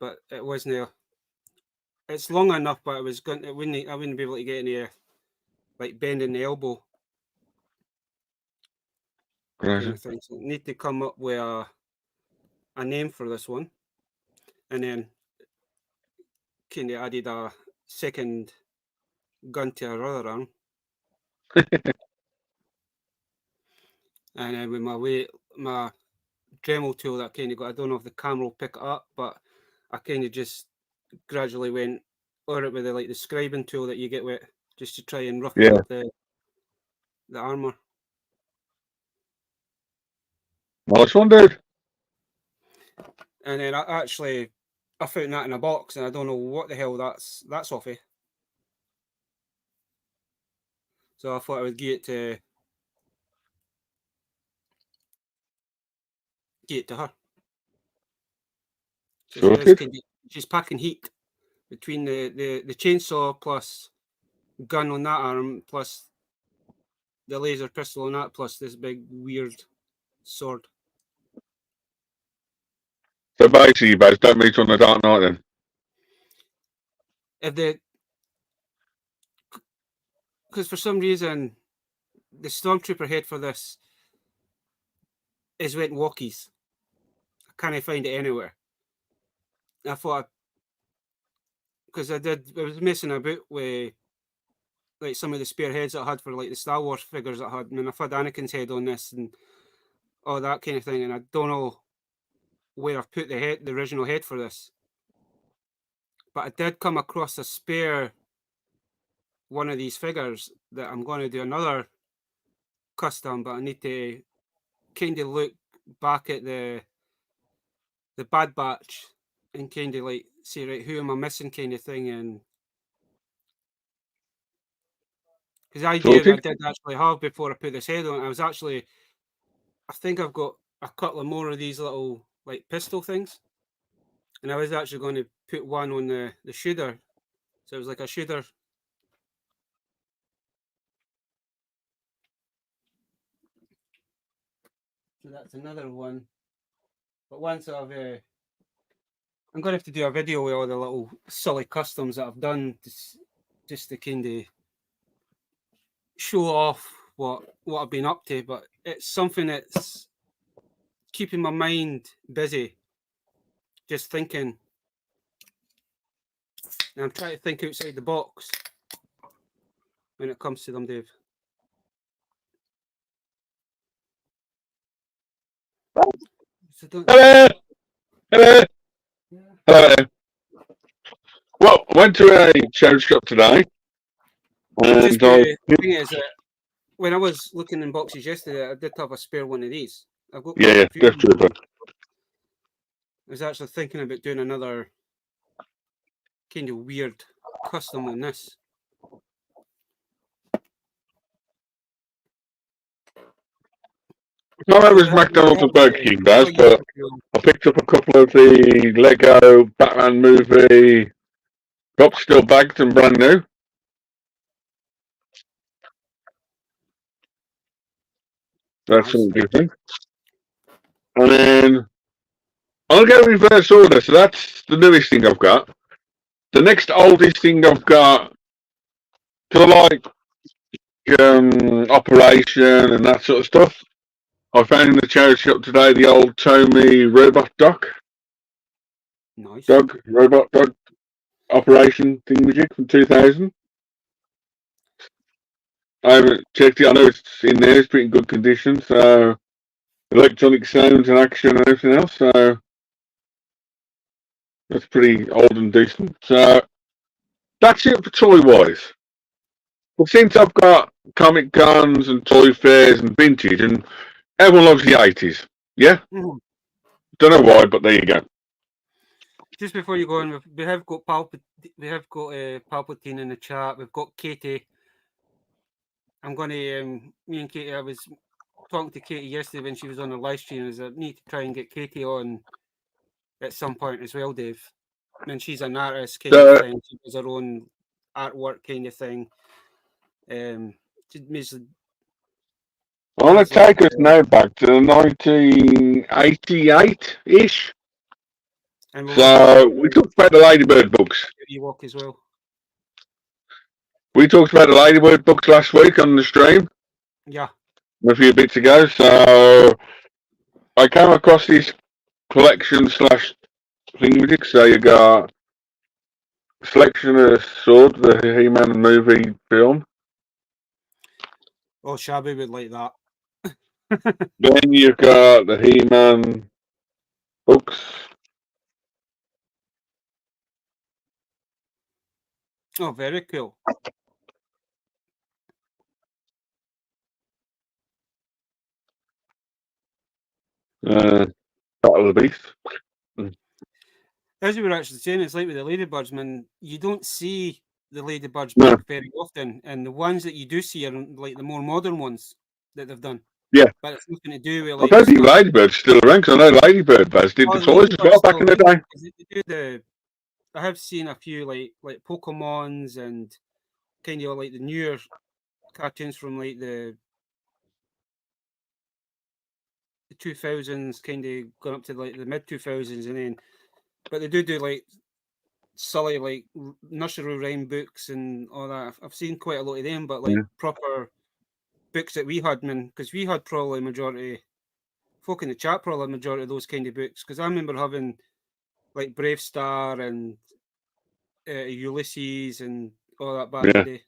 Speaker 3: but it wasn't. It's long enough, but I wouldn't be able to get any like bending the elbow. Kind of thing. So need to come up with a name for this one, and then kind of added a second gun to our other arm. And then with my Dremel tool that kind of got, I don't know if the camera will pick it up, but I kind of just gradually went over it with the scribing tool that you get with, just to try and roughen up the armor.
Speaker 2: Nice one, dude.
Speaker 3: And then I found that in a box, and I don't know what the hell that's off of. So I thought I would get it to her. So she's packing heat between the chainsaw plus gun on that arm plus the laser pistol on that plus this big weird sword.
Speaker 2: So basically, you both don't meet on the Dark Knight then?
Speaker 3: Because for some reason, the Stormtrooper head for this is went walkies. I can't find it anywhere. I thought, because I was messing about with like some of the spare heads that I had for like the Star Wars figures that I had. I mean, I've had Anakin's head on this and all that kind of thing, and I don't know where I've put the original head for this. But I did come across a spare one of these figures that I'm going to do another custom, but I need to kind of look back at the Bad Batch and kind of like see, right, who am I missing kind of thing. And because the idea that I did actually have before I put this head on, I think I've got a couple of more of these little like pistol things, and I was actually going to put one on the shooter, so it was like a shooter. So that's another one. But once I'm going to have to do a video with all the little silly customs that I've done, just to kind of show off what I've been up to. But it's something that's keeping my mind busy, just thinking. And I'm trying to think outside the box when it comes to them, Dave. So
Speaker 2: Hello! Hello! Yeah. Hello! Well, I went to a charity shop today. And
Speaker 3: the thing is that when I was looking in boxes yesterday, I did have a spare one of these. I've got
Speaker 2: Death Trooper.
Speaker 3: I was actually thinking about doing another kind of weird custom on this.
Speaker 2: Not always McDonald's and Burger King does, but I picked up a couple of the Lego Batman movie props, still bagged and brand new. That's something different. And then I'll go reverse order. So that's the newest thing I've got. The next oldest thing I've got, for like operation and that sort of stuff, I found in the charity shop today the old Tommy robot duck.
Speaker 3: Nice.
Speaker 2: Robot dog operation thingamajig from 2000. I haven't checked it. I know it's in there. It's pretty good condition. So electronic sounds and action and everything else. So that's pretty old and decent. So that's it for toy wise. But since I've got comic cons and toy fairs and vintage, and everyone loves the 80s, yeah. Don't know why, but there you go.
Speaker 3: Just before you go on, we have got Palpatine in the chat. We've got Katie. I'm going to me and Katie. I was talking to Katie yesterday when she was on the live stream. I need to try and get Katie on at some point as well, Dave. And she's an artist kind of thing. She does her own artwork kind of thing.
Speaker 2: I want to take us now back to 1988-ish. So we talked about the Ladybird books.
Speaker 3: Ewok as well.
Speaker 2: We talked about the Ladybird books last week on the stream.
Speaker 3: Yeah.
Speaker 2: A few bits ago. So I came across this collection / thingamajig. So you got selection of Sword, the He-Man movie film.
Speaker 3: Oh, Shabby would like that.
Speaker 2: Then you've got the He-Man books.
Speaker 3: Oh, very cool.
Speaker 2: Battle of the Beast.
Speaker 3: As we were actually saying, it's like with the ladybirds, man. You don't see the ladybirds
Speaker 2: No.
Speaker 3: book very often, and the ones that you do see are like the more modern ones that they've done.
Speaker 2: Yeah.
Speaker 3: But it's nothing to do with
Speaker 2: I
Speaker 3: like.
Speaker 2: don't think Ladybird's still around, because I know Ladybird Baz did the toys as well back in the day.
Speaker 3: They do I have seen a few like Pokemons and kind of like the newer cartoons from like the 2000s, kind of going up to like the mid 2000s, and then but they do like silly like nursery rhyme books and all that. I've seen quite a lot of them, but like proper books that we had, man, because we had probably majority folk in the chat, probably majority of those kind of books. Because I remember having like Brave Star and Ulysses and all that back in the day.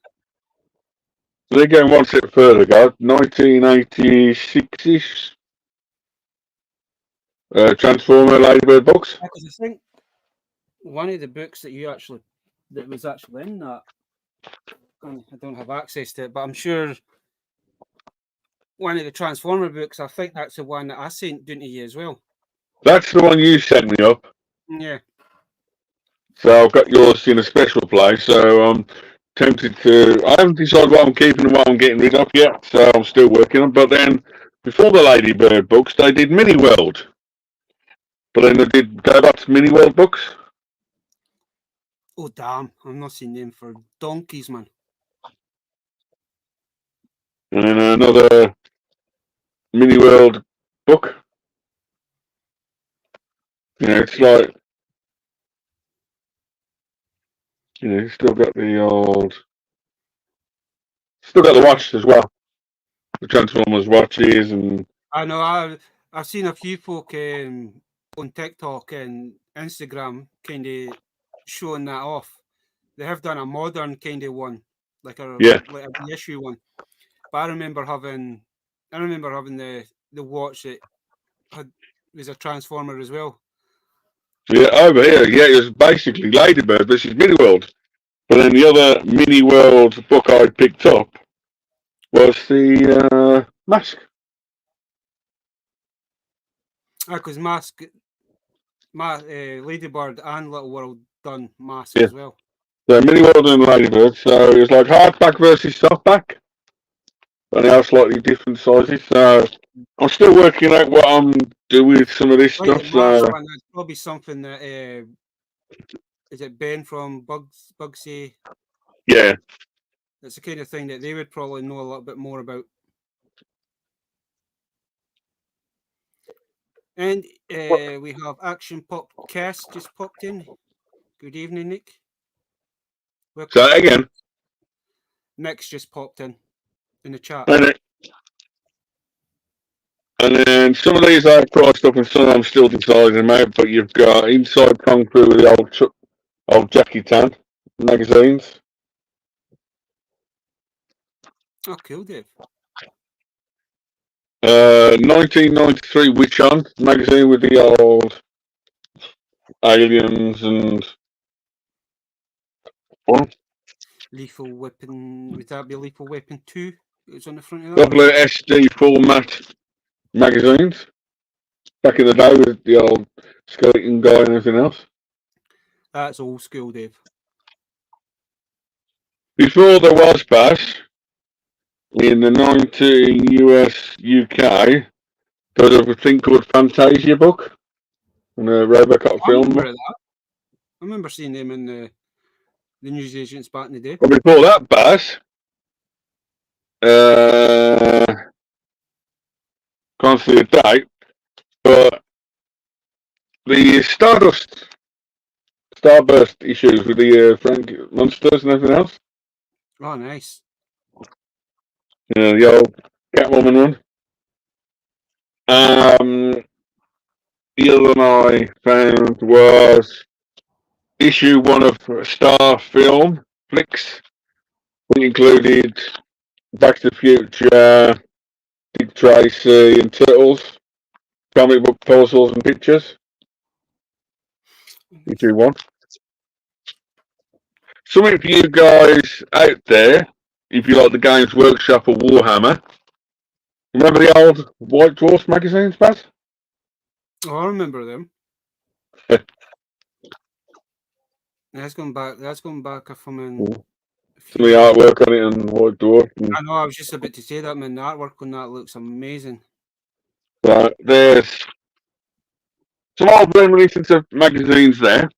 Speaker 2: So they're going one step further, guys. 1986-ish Transformer Ladybird books.
Speaker 3: Because I think one of the books that was actually in that, I don't have access to it, but I'm sure one of the Transformer books, I think that's the one that I sent down to you as well.
Speaker 2: That's the one you sent me up.
Speaker 3: Yeah.
Speaker 2: So I've got yours in a special place, so I'm tempted to... I haven't decided what I'm keeping and what I'm getting rid of yet, so I'm still working on it. But then, before the Ladybird books, they did Mini World. But then they did go back to Mini World books.
Speaker 3: Oh, damn. I've not seen them for donkeys, man.
Speaker 2: And then another Mini World book. It's like... still got the old... Still got the watch as well. The Transformers watches and...
Speaker 3: I know, I've seen a few folk on TikTok and Instagram kind of showing that off. They have done a modern kind of one, like a reissue one. But I remember having the watch that was a Transformer as well.
Speaker 2: Yeah, over here, it was basically Ladybird, this is Mini World. But then the other Mini World book I picked up was the Mask.
Speaker 3: Because Ladybird and Little World done Mask as well.
Speaker 2: So Mini World and Ladybird, so it was like hardback versus softback. And they are slightly different sizes, so I'm still working out what I'm doing with some of this stuff. So
Speaker 3: that's probably something that is it Ben from Bugsy?
Speaker 2: Yeah.
Speaker 3: That's the kind of thing that they would probably know a little bit more about. And we have Action Pop Cass just popped in. Good evening, Nick.
Speaker 2: So again.
Speaker 3: Nick's just popped in the chat.
Speaker 2: And then some of these I've crossed up and some I'm still deciding about, but you've got Inside Kung Fu with the old Jackie Chan magazines.
Speaker 3: Oh, cool, Dave.
Speaker 2: 1993 Witch On magazine with the old aliens and what?
Speaker 3: Lethal Weapon. Would that be Lethal Weapon 2? It was on the front of that.
Speaker 2: Couple of SD format magazines back in the day with the old skeleton guy and everything else.
Speaker 3: That's old school, Dave.
Speaker 2: Before there was Bash, in the 19 US UK, there was a thing called Fantasia book and a Robocop film.
Speaker 3: I remember seeing them in the news agents back in the day.
Speaker 2: But before that, Bash, can't see a date, but the Starburst issues with the Frank Monsters and everything else.
Speaker 3: Oh, nice.
Speaker 2: Yeah, the old Catwoman one. The other one I found was issue 1 of Star Film Flicks, which included Back to the Future, Dick Tracy and Turtles, comic book puzzles and pictures. Issue 1. Something for you guys out there, if you like the Games Workshop or Warhammer. Remember the old White Dwarf magazines, Baz?
Speaker 3: Oh, I remember them. That's going back. That's going back a fucking.
Speaker 2: Some of the artwork on it and White Dwarf.
Speaker 3: I know. I was just about to say that, man. The artwork on that looks amazing.
Speaker 2: Right, there's some old reminiscence of magazines there.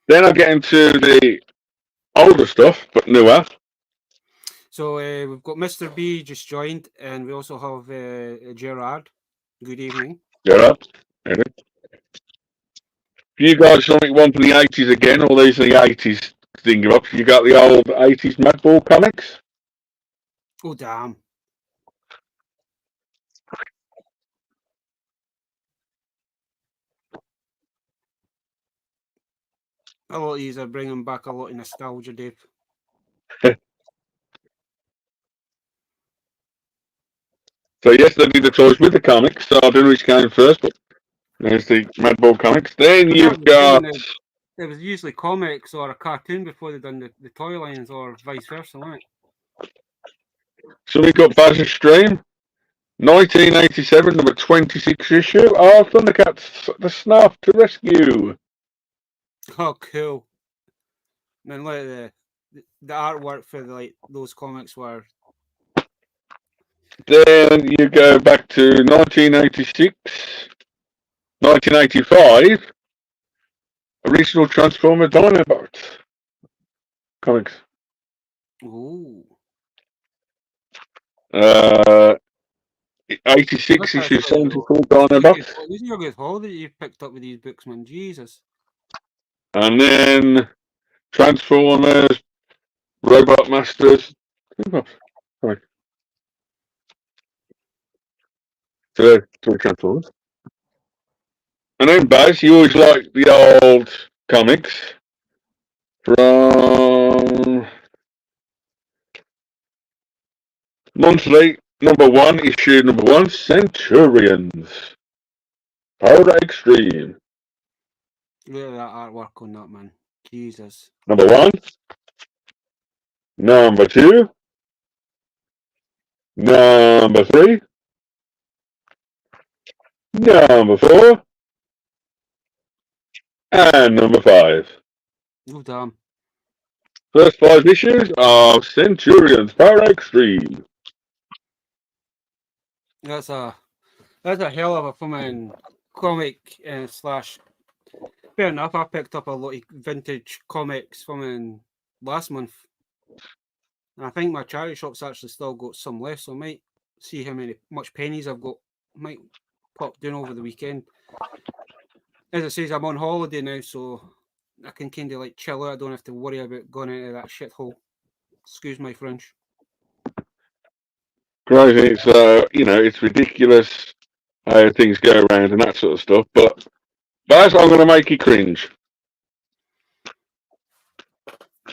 Speaker 2: Then I get into the older stuff, but newer.
Speaker 3: So we've got Mr. B just joined, and we also have Gerard. Good evening.
Speaker 2: Gerard. You guys something one from the 80s again, all these are the 80s thingy-ups. You got the old 80s Madball comics?
Speaker 3: Oh, damn. A lot of these are bringing back a lot of nostalgia, Dave.
Speaker 2: So yes, they did the toys with the comics, so I don't know which came first, but there's the Madball comics. Then you've got...
Speaker 3: It was usually comics or a cartoon before they done the toy lines, or vice versa, wasn't it?
Speaker 2: So we got Buzz Stream, 1987, number 26 issue of Thundercats, the Snuff to Rescue.
Speaker 3: Oh, cool. Man, look at the artwork for those comics were.
Speaker 2: Then you go back to 1986, 1985, original Transformer Dinobot comics.
Speaker 3: Ooh.
Speaker 2: 86 issue 74 Dinobots.
Speaker 3: These are your good haul that you've picked up with these books, man. Jesus.
Speaker 2: And then Transformers, Robot Masters. Sorry. So Transformers. And then Baz, you always like the old comics from monthly issue number 1, Centurions. Power Extreme.
Speaker 3: Look at that artwork on that, man. Jesus.
Speaker 2: Number 1. Number 2. Number 3. Number 4. And number 5.
Speaker 3: Oh, damn.
Speaker 2: First 5 issues of Centurions Power Extreme.
Speaker 3: That's a hell of a fucking comic slash. Fair enough. I picked up a lot of vintage comics from last month, and I think my charity shop's actually still got some left. So I might see how much pennies I've got. Might pop down over the weekend. As it says, I'm on holiday now, so I can kind of chill out. I don't have to worry about going into that shithole. Excuse my French.
Speaker 2: Crazy. So, it's ridiculous how things go around and that sort of stuff. But that's I'm going to make you cringe.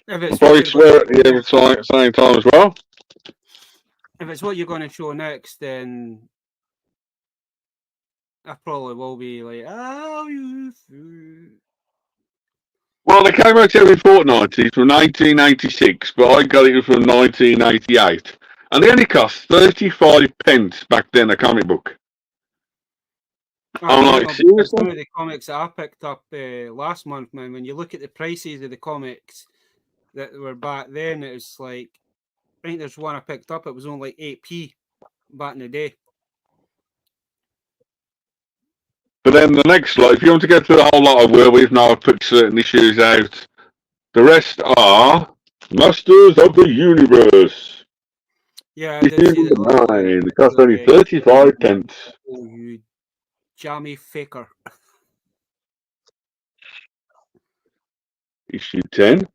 Speaker 2: I'll probably swear at the same time as well.
Speaker 3: If it's what you're going to show next, then I probably will be like, oh, you.
Speaker 2: Well, they came out every fortnight from 1986, but I got it from 1988. And they only cost 35 pence back then, a comic book. I'm like, seriously?
Speaker 3: Some of the comics that I picked up last month, man, when you look at the prices of the comics that were back then, it was like, I think there's one I picked up, it was only like 8p back in the day.
Speaker 2: But then the next lot, if you want to go through the whole lot of where we've now put certain issues out, the rest are Masters of the Universe.
Speaker 3: Yeah, I did see that.
Speaker 2: 9. It cost only 35 pence.
Speaker 3: Oh, you jammy faker.
Speaker 2: Issue 10.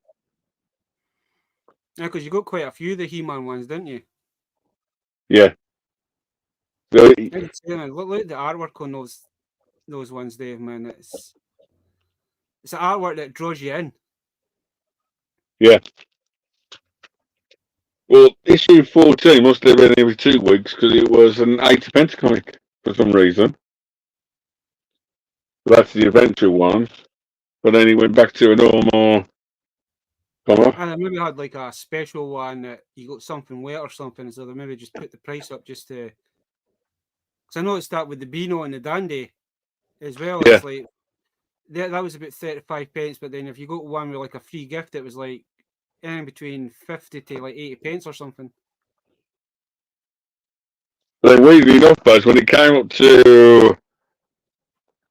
Speaker 3: Yeah, because you got quite a few of the He-Man ones, didn't you?
Speaker 2: Yeah.
Speaker 3: Look at the artwork on those ones, Dave, man. It's an artwork that draws you in.
Speaker 2: Yeah. Well, issue 14 must have been every 2 weeks because it was an 80 pence comic for some reason. That's the adventure one. But then he went back to a normal comic.
Speaker 3: And maybe had like a special one that you got something wet or something, so they maybe just put the price up just to. Because I noticed that with the Beano and the Dandy as well.
Speaker 2: Yeah.
Speaker 3: It's like that was about 35 pence, but then if you got one with like a free gift, it was like in between 50 to like 80 pence or something.
Speaker 2: Then weirdly enough, Buzz, when it came up to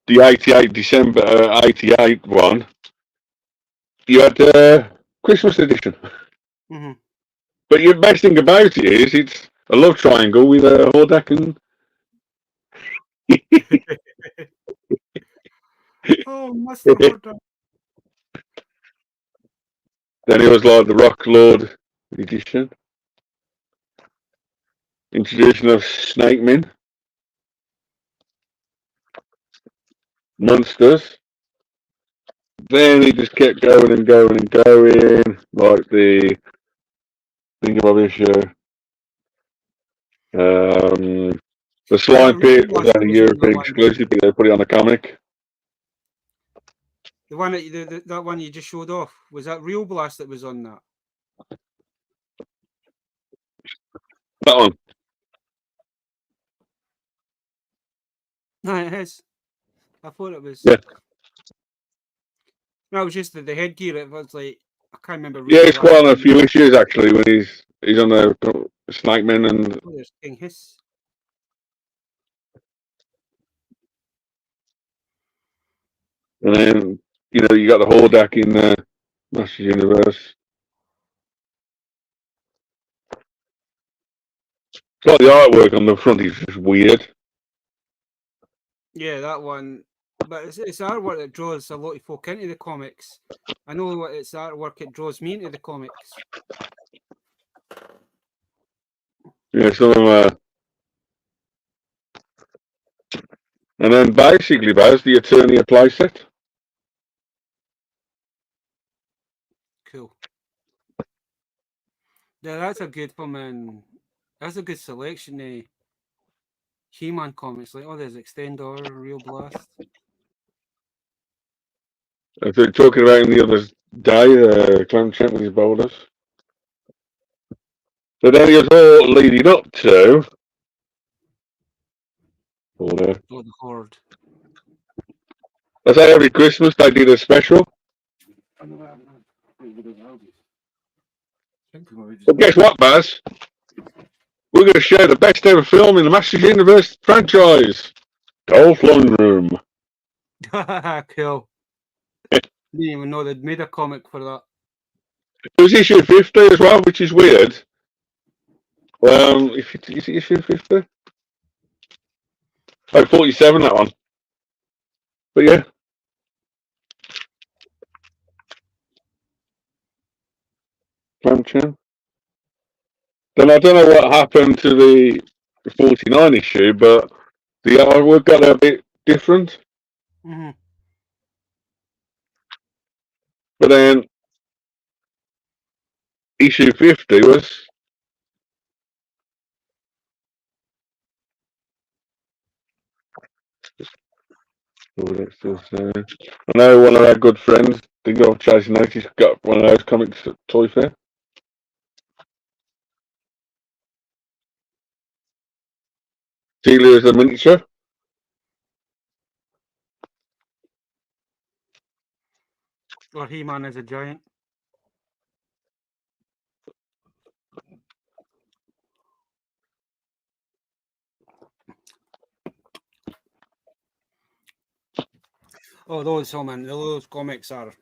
Speaker 2: the 88 December 88 one, you had Christmas edition.
Speaker 3: Mm-hmm.
Speaker 2: But the best thing about it is it's a love triangle with Hordak and
Speaker 3: Oh, Master Hordak.
Speaker 2: then it was like the Rock Lord edition. Introduction of Snake Men. Monsters. Then he just kept going and going and going, like the Thingamabobby show. The Slime Pit was
Speaker 3: Blast
Speaker 2: only
Speaker 3: was on that
Speaker 2: European
Speaker 3: one.
Speaker 2: exclusive, but they put it on a comic.
Speaker 3: The one that one you just showed off, was that Real Blast that was on that?
Speaker 2: That one.
Speaker 3: No, it is. I thought it was.
Speaker 2: Yeah.
Speaker 3: No, it was just the headgear. It was like I can't remember.
Speaker 2: Yeah,
Speaker 3: Real
Speaker 2: it's
Speaker 3: Blast
Speaker 2: quite on a
Speaker 3: being
Speaker 2: few
Speaker 3: there.
Speaker 2: issues actually when he's on the Snake Men and
Speaker 3: Oh, there's King Hiss.
Speaker 2: then you know you got the Hordak in Masters Universe. It's like the artwork on the front is just weird.
Speaker 3: Yeah, that one. But it's artwork that draws a lot of folk into the comics. I know what it's artwork that draws me into the comics.
Speaker 2: Yeah, some and then basically Baz, the Eternia playset.
Speaker 3: Cool. Yeah, that's a good one, man. That's a good selection. He-Man comics, like there's Extendor, Real Blast.
Speaker 2: As we were talking about him the other day, Clem Trent with his boulders. So then it was all leading up to the
Speaker 3: Horde.
Speaker 2: I say every Christmas they did a special. But guess what, Baz? We're going to show the best ever film in the Masters Universe franchise. Dolph Lundgren.
Speaker 3: Cool. Didn't even know they'd made a comic for that.
Speaker 2: It was issue 50 as well, which is weird. Is it issue 50? Oh, 47, that one. But yeah. Clamchin. Then I don't know what happened to the 49 issue, but the artwork got a bit different.
Speaker 3: Mm-hmm.
Speaker 2: But then issue 50 was I know one of our good friends, the guy Chasing Notice, got one of those comics at Toy Fair. Celia is a miniature.
Speaker 3: Or He-Man is a giant. Oh, those comics are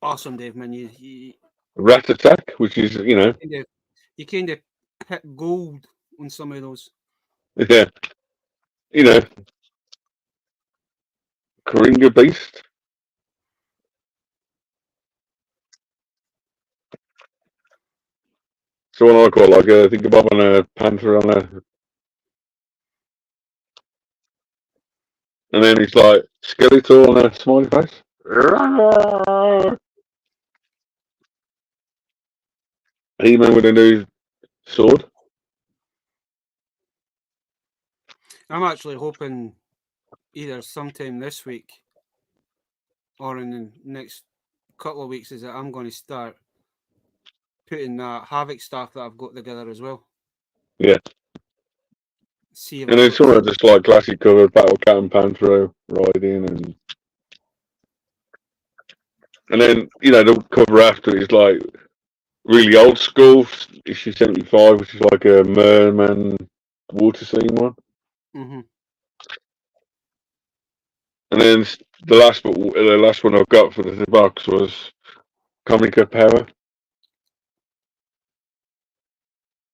Speaker 3: awesome, Dave, man. You
Speaker 2: Rat Attack, which is, you know.
Speaker 3: You kind of hit gold on some of those.
Speaker 2: Yeah. You know. Coringa Beast. So what I call like think of Bob on a panther on a, and then it's like Skeletor on a smiley face. He-Man with a new sword.
Speaker 3: I'm actually hoping either sometime this week or in the next couple of weeks is that I'm going to start putting that Havoc stuff that I've got together as well.
Speaker 2: Yeah.
Speaker 3: see if
Speaker 2: And then some are just like classic covers, Battle Cat and Panthro riding, and then the cover after is like really old school, issue 75, which is like a merman water scene one.
Speaker 3: Mm-hmm.
Speaker 2: And then the last one I got for the box was Comica Power.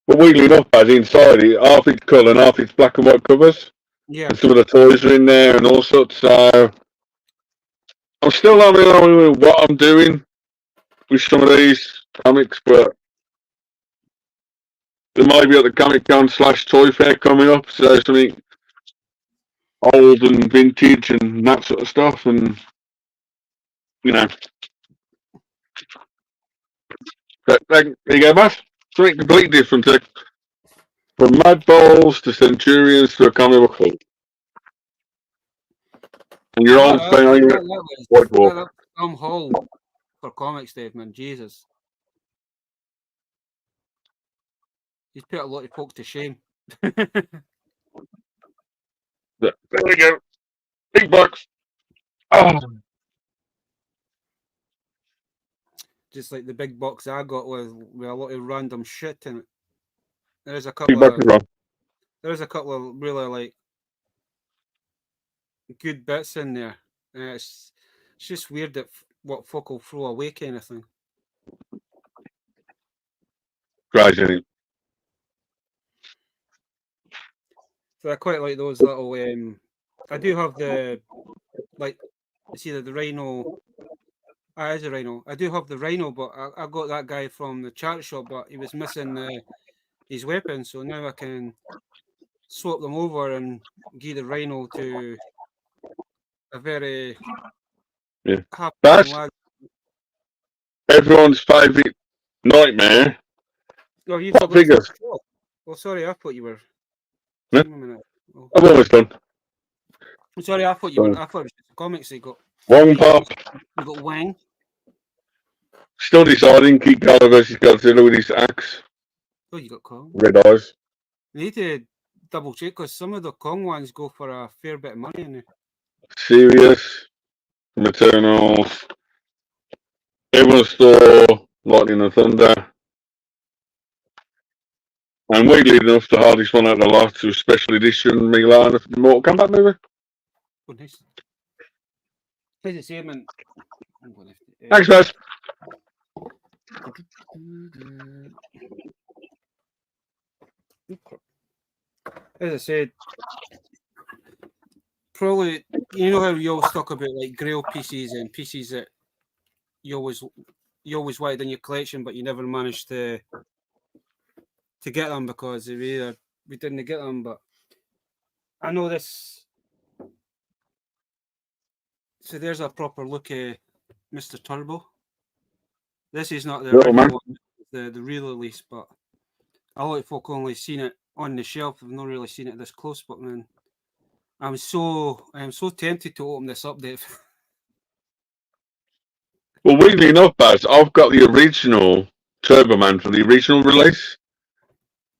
Speaker 2: But weirdly enough, as inside it, half it's colour and half it's black and white covers.
Speaker 3: Yeah.
Speaker 2: And some of the toys are in there and all sorts. So I'm still not really knowing what I'm doing with some of these comics, but there might be at the Comic Con / Toy Fair coming up, so something old and vintage and that sort of stuff, and but there you go, Matt. Something completely different. From Mad Balls to Centurions to a comic book hall. And your old favourite White Dwarf.
Speaker 3: Tom Hall for comics, Dave, man. Jesus. He's put a lot of folk to shame.
Speaker 2: There we go. Big bucks. Oh.
Speaker 3: Just like the big box I got with a lot of random shit in it. There's a
Speaker 2: Big bucks
Speaker 3: couple
Speaker 2: is wrong.
Speaker 3: there's a couple of really like good bits in there. It's just weird that what folk will throw away kind of thing.
Speaker 2: Crazy.
Speaker 3: So I quite like those little. I do have the it's either the Rhino. Is a Rhino. I do have the Rhino, but I got that guy from the charity shop, but he was missing his weapon, so now I can swap them over and give the Rhino to a very happy lad.
Speaker 2: Everyone's favourite nightmare.
Speaker 3: Oh, you
Speaker 2: Pop figures.
Speaker 3: Oh, sorry, I thought you were.
Speaker 2: Yeah.
Speaker 3: Oh.
Speaker 2: I'm almost done.
Speaker 3: Sorry, I thought you were. I thought it was just the comics you got.
Speaker 2: Wong Pop.
Speaker 3: You got Wang.
Speaker 2: Still deciding. Keep Godzilla versus Godzilla with his axe.
Speaker 3: Oh, you got Kong.
Speaker 2: Red eyes.
Speaker 3: You need to double check because some of the Kong ones go for a fair bit of money in there.
Speaker 2: Serious. Maternals. Everyone's Store. Lightning and Thunder. And weirdly enough, the hardest one out of the lot was Special Edition Milan of the Mortal Kombat movie.
Speaker 3: Oh, nice. How's it say, man?
Speaker 2: Thanks, guys.
Speaker 3: As I said, probably how you always talk about like Grail pieces and pieces that you always wanted in your collection, but you never managed to get them because we didn't get them. But I know this. So there's a proper look at Mr. Turbo. This is not the original one, the re-release, but a lot of folk only seen it on the shelf. I've not really seen it this close, but man, I am so tempted to open this up, Dave.
Speaker 2: Well, weirdly enough, Baz, I've got the original Turbo Man from the original release.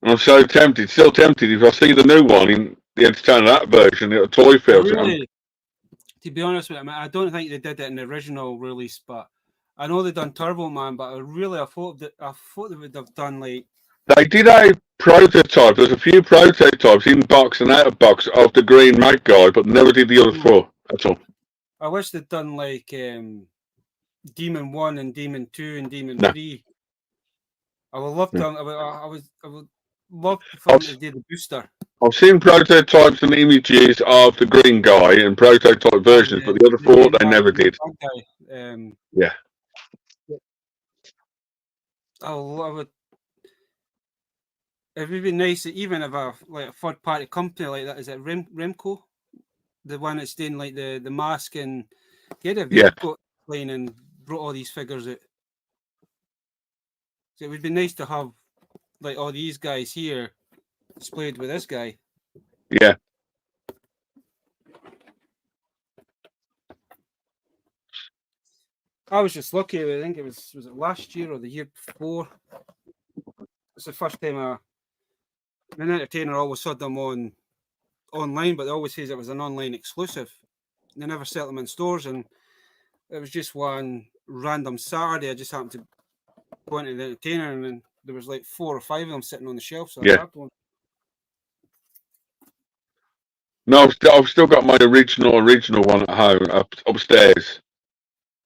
Speaker 2: And I'm so tempted, still tempted, if I see the new one in the Entertainer that version, a toy fair.
Speaker 3: Really, to be honest with you, I don't think they did it in the original release, but I know they done Turbo Man, but I thought they would have done like.
Speaker 2: They did a prototype. There's a few prototypes in box and out of box of the green mate guy, but never did the other four. That's all.
Speaker 3: I wish they'd done like Demon 1 and Demon 2 and Demon 3. I would love to. I would love for them to do the booster.
Speaker 2: I've seen prototypes and images of the green guy and prototype versions, but the other four they never did. Yeah.
Speaker 3: I would. It would be nice, even if a third party company like that, is it Remco, the one that's doing like the mask and got playing and brought all these figures out. So it would be nice to have like all these guys here displayed with this guy.
Speaker 2: Yeah.
Speaker 3: I was just lucky. I think it was it last year or the year before. It's the first time an Entertainer always had them on online, but they always says it was an online exclusive. They never sell them in stores, and it was just one random Saturday. I just happened to go into the entertainer, and then there was like 4 or 5 of them sitting on the shelf, so I grabbed one.
Speaker 2: No, I've still got my original one at home upstairs,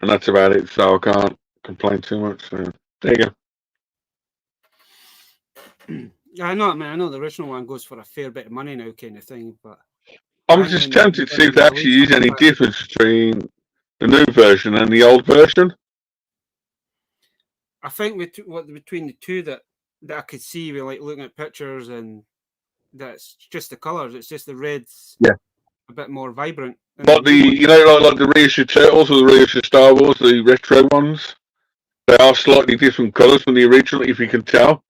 Speaker 2: and that's about it. So I can't complain too much. So there you
Speaker 3: go. I know, man. I know the original one goes for a fair bit of money now, kind of thing. But
Speaker 2: I'm just tempted to see if there actually is any difference between the new version and the old version.
Speaker 3: I think between the two that I could see, we like looking at pictures, and that's just the colours. It's just the reds, a bit more vibrant.
Speaker 2: But like the reissue Turtles or the reissue Star Wars, the retro ones, they are slightly different colours from the original, if you can tell.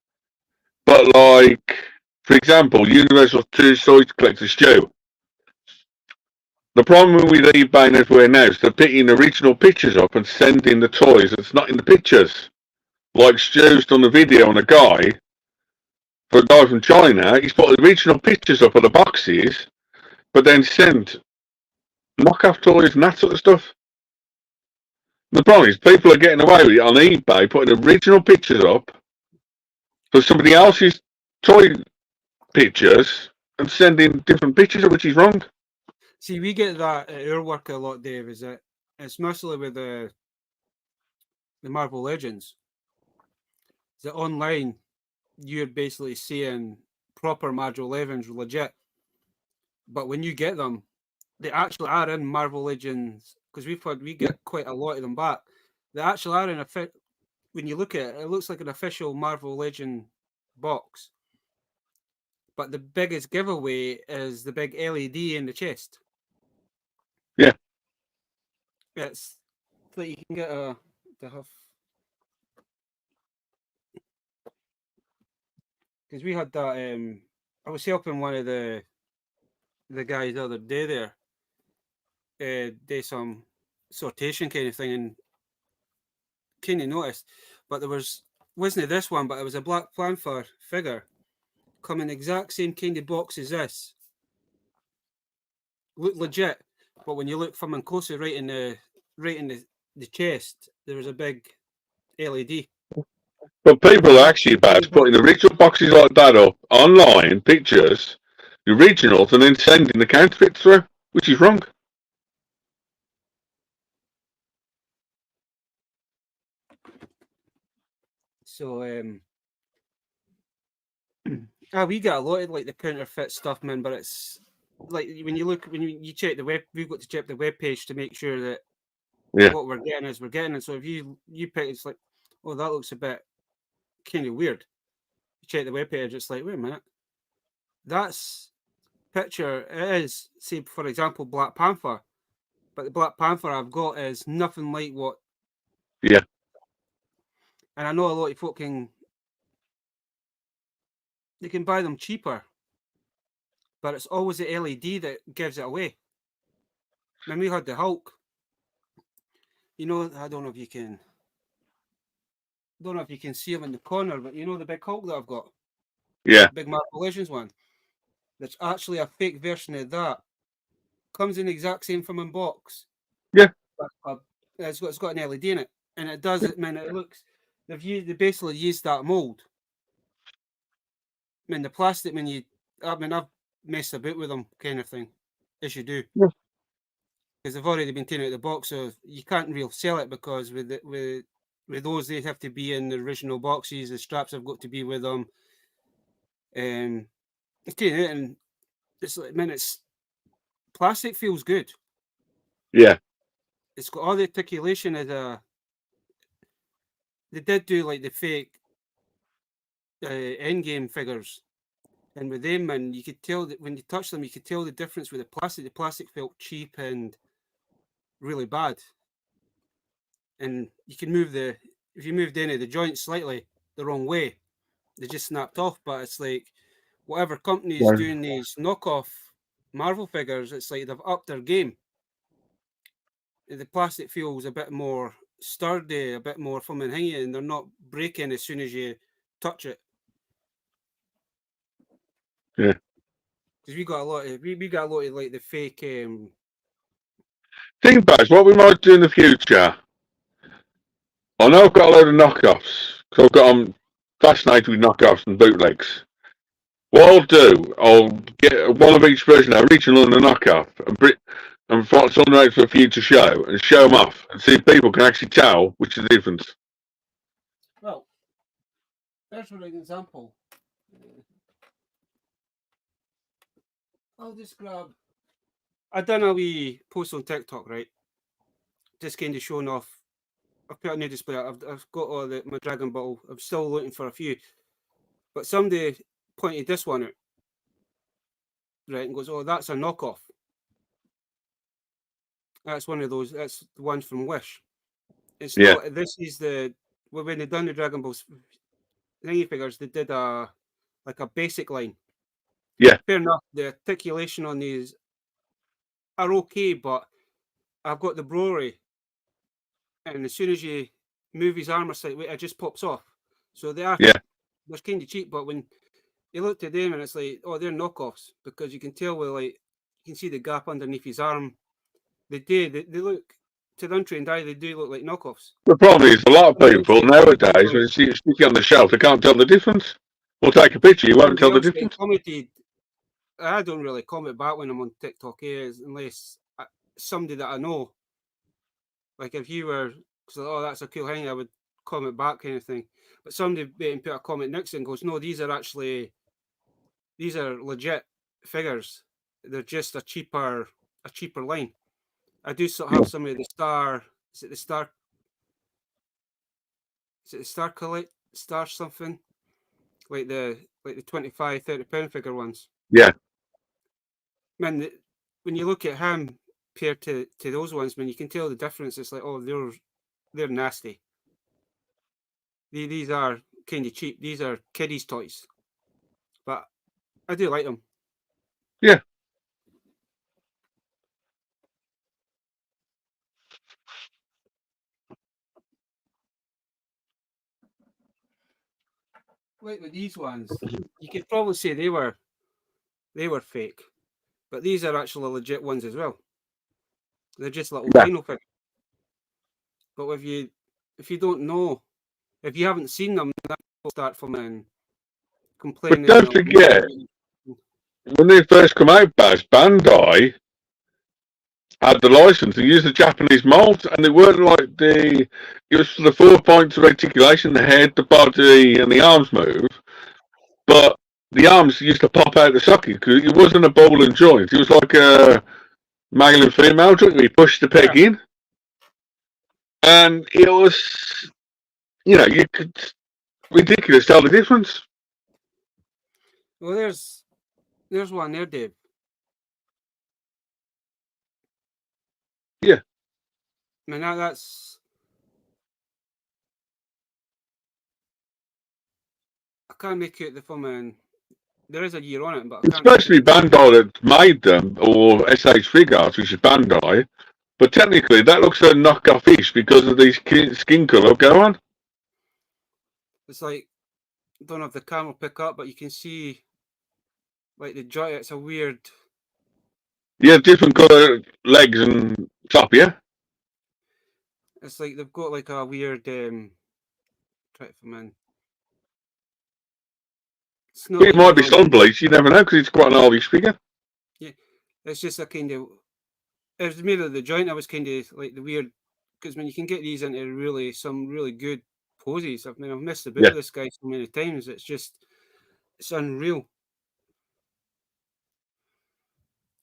Speaker 2: But like, for example, Universal Toy Collector's Stu. The problem with eBay and everywhere now is they're picking original pictures up and sending the toys that's not in the pictures. Like Stu's done a video on a guy, for a guy from China, he's put the original pictures up of the boxes, but then sent knockoff toys and that sort of stuff. The problem is people are getting away with it on eBay, putting original pictures up for somebody else's toy pictures and sending different pictures, which is wrong.
Speaker 3: See, we get that at our work a lot, Dave. Is that it's mostly with the Marvel Legends. That online, you're basically seeing proper Marvel Legends legit, but when you get them, they actually are in Marvel Legends, because we get quite a lot of them back. They actually are in when you look at it, it looks like an official Marvel Legend box. But the biggest giveaway is the big LED in the chest.
Speaker 2: Yeah.
Speaker 3: It's like you can get because we had that. I was helping one of the guys the other day there. Do some sortation kind of thing, and kind of noticed, but there wasn't this one, but it was a Black Panther figure, coming the exact same kind of box as this. Looked legit, but when you look from in closer, right in the chest, there was a big LED.
Speaker 2: But people are actually about putting the original boxes like that up online, pictures, the originals, and then sending the counterfeit through, which is wrong.
Speaker 3: So we get a lot of like the counterfeit stuff, man. But it's like when you check the web, we've got to check the web page to make sure that what we're getting is we're getting it. So if you pick, it's like, oh, that looks a bit kind of weird. You check the web page, it's like, wait a minute, that's picture is, say for example, Black Panther, but the Black Panther I've got is nothing like what.
Speaker 2: Yeah.
Speaker 3: And I know a lot of folk can buy them cheaper, but it's always the LED that gives it away. When we had the Hulk, I don't know if you can see him in the corner, but the big Hulk that I've got, big Marvel Legends one, that's actually a fake version of that, comes in the exact same from in box.
Speaker 2: Yeah.
Speaker 3: But, it's got an LED in it, and it does it, man. It looks. They basically used that mold. I mean, the plastic. I've messed about with them, kind of thing, as you do.
Speaker 2: Yeah.
Speaker 3: Because they've already been taken out of the box, so you can't really sell it, because with those, they have to be in the original boxes. The straps have got to be with them. And it's like, man, it's plastic feels good.
Speaker 2: Yeah.
Speaker 3: It's got all the articulation of they did do like the fake Endgame figures, and with them, and you could tell that when you touch them, you could tell the difference with the plastic. The plastic felt cheap and really bad, and you can if you moved any of the joints slightly the wrong way, they just snapped off. But it's like whatever company's doing these knockoff Marvel figures, it's like they've upped their game. The plastic feels a bit more sturdy, a bit more firm and hanging, and they're not breaking as soon as you touch it.
Speaker 2: Yeah.
Speaker 3: Because we got a lot of like the fake.
Speaker 2: Think about what we might do in the future. I know I've got a load of knockoffs because I'm fascinated with knockoffs and bootlegs. What I'll do, I'll get one of each version, original and a knockoff, and find someone out for a future show and show them off and see if people can actually tell which is the difference.
Speaker 3: Well, there's for an example. I'll just grab. I done a wee post on TikTok, right? Just kind of showing off. I've put a new display. I've got all my Dragon Ball. I'm still looking for a few, but somebody pointed this one out, right, and goes, "Oh, that's a knockoff. That's one of those. That's the one from Wish. It's not. This is the when they done the Dragon Ball thingy figures. They did a basic line.
Speaker 2: Yeah.
Speaker 3: Fair enough. The articulation on these are okay, but I've got the Broly, and as soon as you move his armor slightly, it just pops off. So they are.
Speaker 2: Yeah.
Speaker 3: They're kind of cheap, but when you look at them and it's like, oh, they're knockoffs because you can tell you can see the gap underneath his arm. They look, to the untrained eye, they do look like knockoffs.
Speaker 2: The problem is a lot of people nowadays, when you see it sticking on the shelf, they can't tell the difference. Or take a picture, you won't tell the difference.
Speaker 3: I don't really comment back when I'm on TikTok unless somebody that I know. Like if you were, oh, that's a cool thing, I would comment back kind of thing. But somebody put a comment next and goes, no, these are legit figures. They're just a cheaper line. I do sort of have some of the Star. Is it the Star? Is it the Star Collect? Star something? Like the 25, 30 pound figure ones.
Speaker 2: Yeah.
Speaker 3: Man, when you look at him compared to those ones, man, you can tell the difference. It's like, oh, they're nasty. These are kind of cheap. These are kiddies' toys, but I do like them.
Speaker 2: Yeah.
Speaker 3: Like with these ones, you could probably say they were fake, but these are actually legit ones as well. They're just little vinyl figures. But if you don't know, if you haven't seen them, that will start from and complaining.
Speaker 2: But don't forget, when they first come out, Bandai had the license to use the Japanese molds, and they weren't like it was for the 4 points of articulation, the head, the body, and the arms move. But the arms used to pop out the socket because it wasn't a ball and joint. It was like a male and female joint where you push the peg in. And it was, you could ridiculous tell the difference.
Speaker 3: Well, there's one there, Dave.
Speaker 2: Yeah.
Speaker 3: I mean, that's. I can't make out the film, and there is a year on it, but
Speaker 2: especially Bandai that made them, or SH Figures, which is Bandai. But technically, that looks a knockoff-ish because of these skin colour. Go on.
Speaker 3: It's like, I don't know if the camera will pick up, but you can see, like the joint. It's a weird.
Speaker 2: Yeah, different colour legs and top. Yeah.
Speaker 3: It's like they've got like a weird. Try it from in.
Speaker 2: It might be sun bleach. You never know because it's quite an oldish figure.
Speaker 3: Yeah, it's just a kind of. It was made of the joint. I was kind of like the weird, because when you can get these into some really good poses. I mean, I've missed a bit of this guy so many times. It's unreal.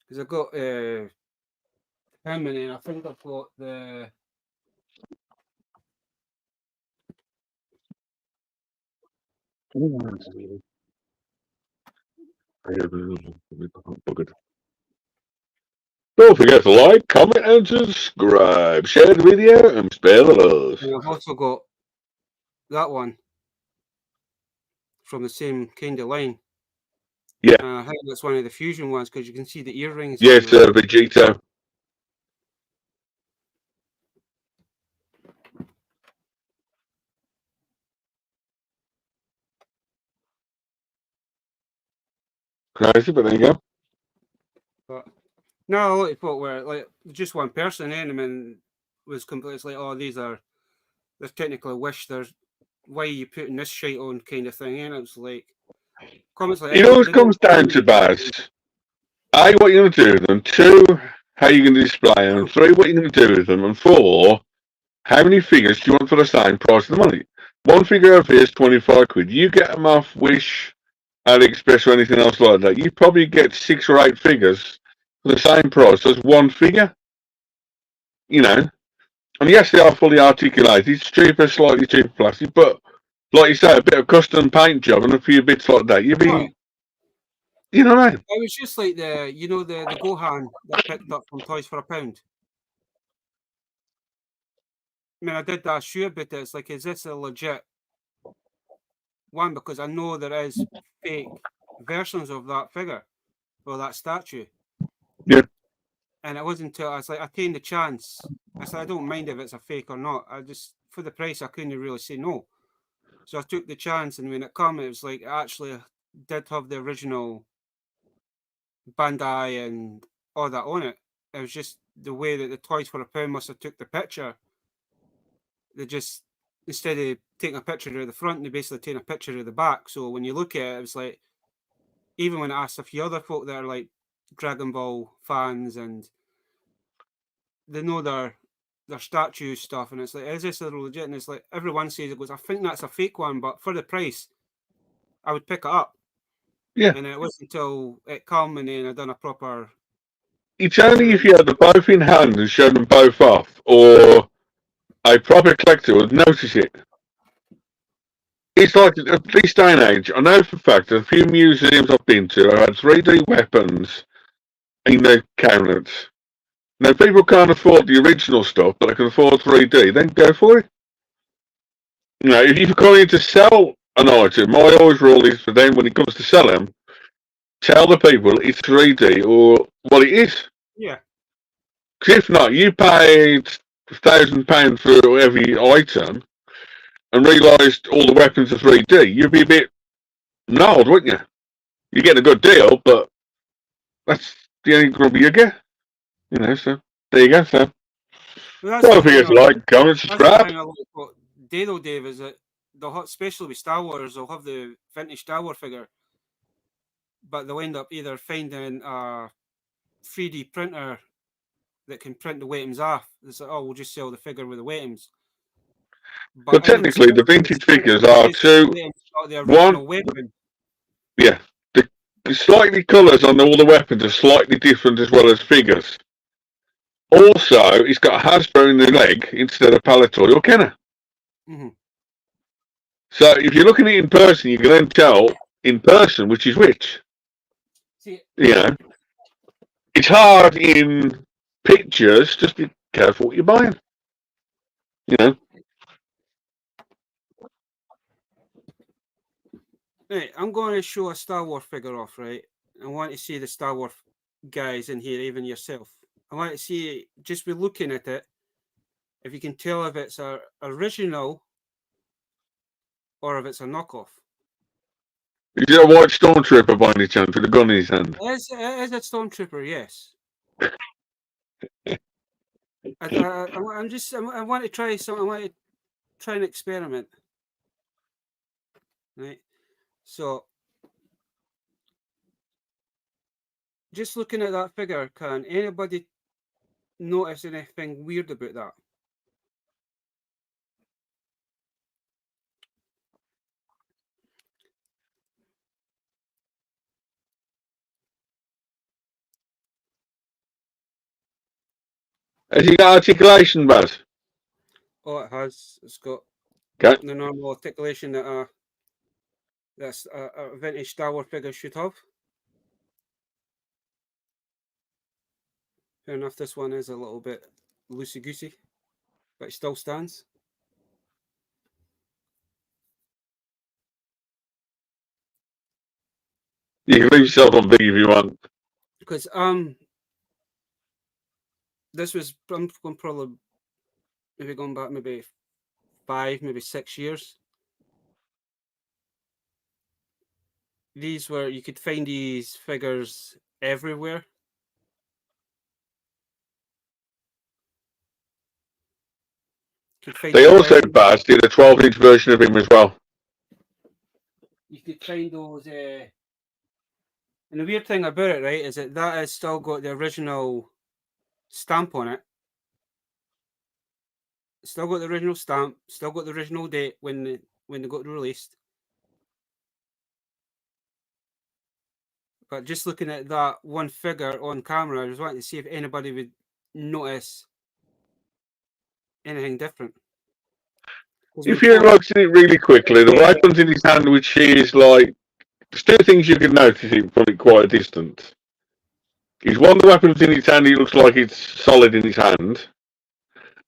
Speaker 3: Because I've got him, and then I think I've got the.
Speaker 2: Don't forget to like, comment, and subscribe. Share the video and spare the love.
Speaker 3: And I've also got that one from the same kind of line.
Speaker 2: Yeah.
Speaker 3: I think that's one of the fusion ones because you can see the earrings.
Speaker 2: Yes, Vegeta. Crazy, but there you go.
Speaker 3: But no, a lot of folk were like just one person in them and was completely like, oh, they're technically wish there's why are you putting this shit on kind of thing, and it was like comments like
Speaker 2: It
Speaker 3: this,
Speaker 2: always
Speaker 3: they don't
Speaker 2: comes down to Baz. A, what you're going to do with them. 2, how you're going to display them. 3, what you're going to do with them. And 4, how many figures do you want for the same price of the money? One figure over here is 25 quid. You get them off Wish, AliExpress, or anything else like that. You probably get 6 or 8 figures for the same price as one figure. You know. And yes, they are fully articulated. It's cheaper, slightly cheaper plastic, but like you say, a bit of custom paint job and a few bits like that. You'd be, you know what I mean?
Speaker 3: It was just like the Gohan that I picked up from Toys for a Pound. I mean, I did ask you about it. It's like, is this a legit one? Because I know there is fake versions of that figure or that statue.
Speaker 2: Yeah.
Speaker 3: And it wasn't until I was like, I taken the chance. I said, I don't mind if it's a fake or not. I just, for the price, I couldn't really say no. So I took the chance, and when it came, it was like, it actually did have the original Bandai and all that on it. It was just the way that the Toys for a Pound must have took the picture. They just, instead of taking a picture of the front, they basically taking a picture of the back. So when you look at it, it was like, even when I asked a few other folk that are like Dragon Ball fans and they know their statue stuff, and it's like, is this a legit? And it's like everyone says it goes, I think that's a fake one, but for the price, I would pick it up.
Speaker 2: Yeah.
Speaker 3: And it wasn't until it come and then I done a proper.
Speaker 2: It's only if you had them both in hand and showed them both off, or a proper collector would notice it. It's like, at this day and age, I know for a fact that a few museums I've been to have had 3D weapons in their cabinets. Now, people can't afford the original stuff, but they can afford 3D, then go for it. You know, if you're going to sell an item, my always rule is for them, when it comes to sell them, tell the people it's 3D or what it is.
Speaker 3: Yeah.
Speaker 2: Because if not, you paid £1,000 for every item and realised all the weapons are 3D, you'd be a bit gnarled, wouldn't you? You get a good deal, but that's the only grumble you get. You know, so there you go. So, well, if you guys like, comment, subscribe.
Speaker 3: Dave, is that they'll have, especially with Star Wars, they'll have the vintage Star Wars figure, but they'll end up either finding a 3D printer that can print the weapons off. It's like, oh, we'll just sell the figure with the weapons.
Speaker 2: But technically, the vintage figures are two. One,
Speaker 3: weapon.
Speaker 2: Yeah, the slightly colours on all the weapons are slightly different as well as figures. Also, it's got a Hasbro in the leg instead of Palitoy or Kenner.
Speaker 3: Mm-hmm.
Speaker 2: So if you're looking at it in person, you can then tell in person which is which.
Speaker 3: See,
Speaker 2: you know, it's hard in pictures. Just be careful what you're buying. You know.
Speaker 3: Right, I'm going to show a Star Wars figure off, right? I want to see the Star Wars guys in here, even yourself. I want to see, just by looking at it, if you can tell if it's a original or if it's a knockoff.
Speaker 2: Is it a white stormtrooper by any chance with a gun in his hand?
Speaker 3: It is a stormtrooper, yes. I want to try something. I want to try an experiment. Right. So, just looking at that figure, can anybody notice anything weird about that?
Speaker 2: Has he got articulation, Baz?
Speaker 3: Oh, it has. It's got
Speaker 2: Okay.
Speaker 3: the normal articulation that that's a vintage Star Wars figure should have. Fair enough, this one is a little bit loosey-goosey, but it still stands.
Speaker 2: You can leave yourself on big if you want.
Speaker 3: Because this was I'm probably maybe going back maybe 5, maybe 6 years. These were, you could find these figures everywhere. could find.
Speaker 2: They also, Baz, did a 12-inch version of him as well.
Speaker 3: You could find those. And the weird thing about it, right, is that has still got the original stamp on it. Still got the original stamp. Still got the original date when they got released. But just looking at that one figure on camera, I was wanting to see if anybody would notice anything different.
Speaker 2: If you're watching it really quickly, the weapon's in his hand, which is like, there's two things you can notice from it quite a distance. Is one, the weapon's in his hand, it looks like it's solid in his hand.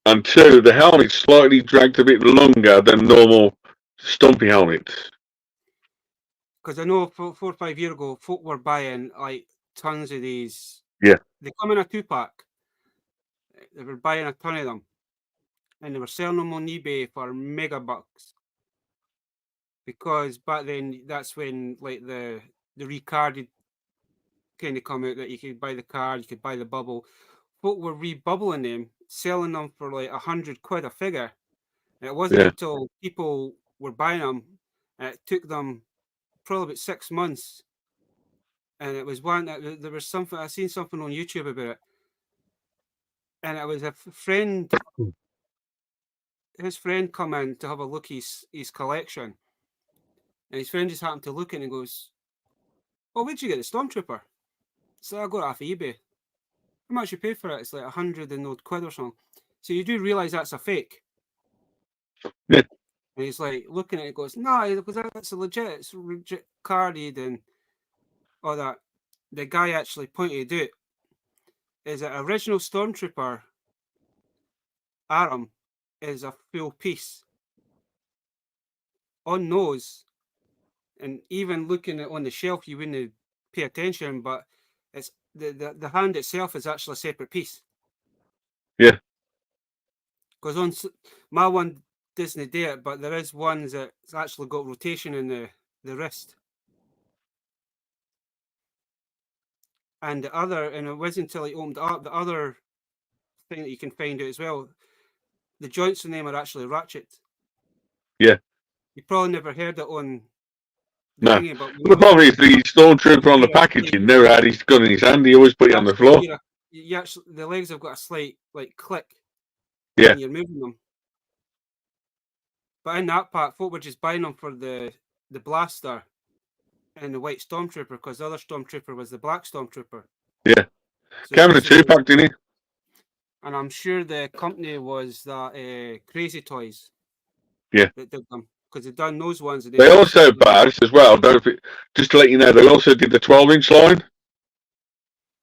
Speaker 2: And two, the helmet's slightly dragged a bit longer than normal Stumpy helmets.
Speaker 3: Because I know 4 or 5 years ago, folk were buying like tons of these.
Speaker 2: Yeah.
Speaker 3: They come in a 2-pack. They were buying a ton of them. And they were selling them on eBay for mega bucks. Because back then, that's when like the recarded kind of come out, that you could buy the card, you could buy the bubble. Folk were rebubbling them, selling them for like £100 a figure. And it wasn't until people were buying them, and it took them probably about 6 months. And it was one that there was something, I seen something on YouTube about it. And it was a friend, his friend come in to have a look at his collection. And his friend just happened to look at it and goes, "Oh, where'd you get the Stormtrooper?" So I got it off eBay. How much you pay for it? It's like £100 and odd quid or something. So you do realise that's a fake.
Speaker 2: Yeah.
Speaker 3: And he's like looking at it, goes, "No, because that's a legit, it's legit carded and all that." The guy actually pointed it out. Is an original Stormtrooper arm is a full piece on nose, and even looking at on the shelf, you wouldn't pay attention, but it's the hand itself is actually a separate piece.
Speaker 2: Yeah.
Speaker 3: Because on my one doesn't do it, but there is ones that's actually got rotation in the wrist. And the other, and it wasn't until he opened up, the other thing that you can find out as well, the joints in them are actually ratchet.
Speaker 2: Yeah.
Speaker 3: You probably never heard it on the
Speaker 2: no.
Speaker 3: thingy, but
Speaker 2: the problem is the Stormtrooper on the packaging never had his gun in his hand. He always put it on the floor.
Speaker 3: You actually, the legs have got a slight like click
Speaker 2: when
Speaker 3: you're moving them. But in that part, folk were just buying them for the blaster and the white Stormtrooper, because the other Stormtrooper was the black Stormtrooper.
Speaker 2: Yeah.
Speaker 3: So
Speaker 2: came in a 2-pack, didn't he?
Speaker 3: And I'm sure the company was that Crazy Toys.
Speaker 2: Yeah.
Speaker 3: That did them, because they've done those ones. And
Speaker 2: they also, Baz, as well, just to let you know, they also did the 12-inch line.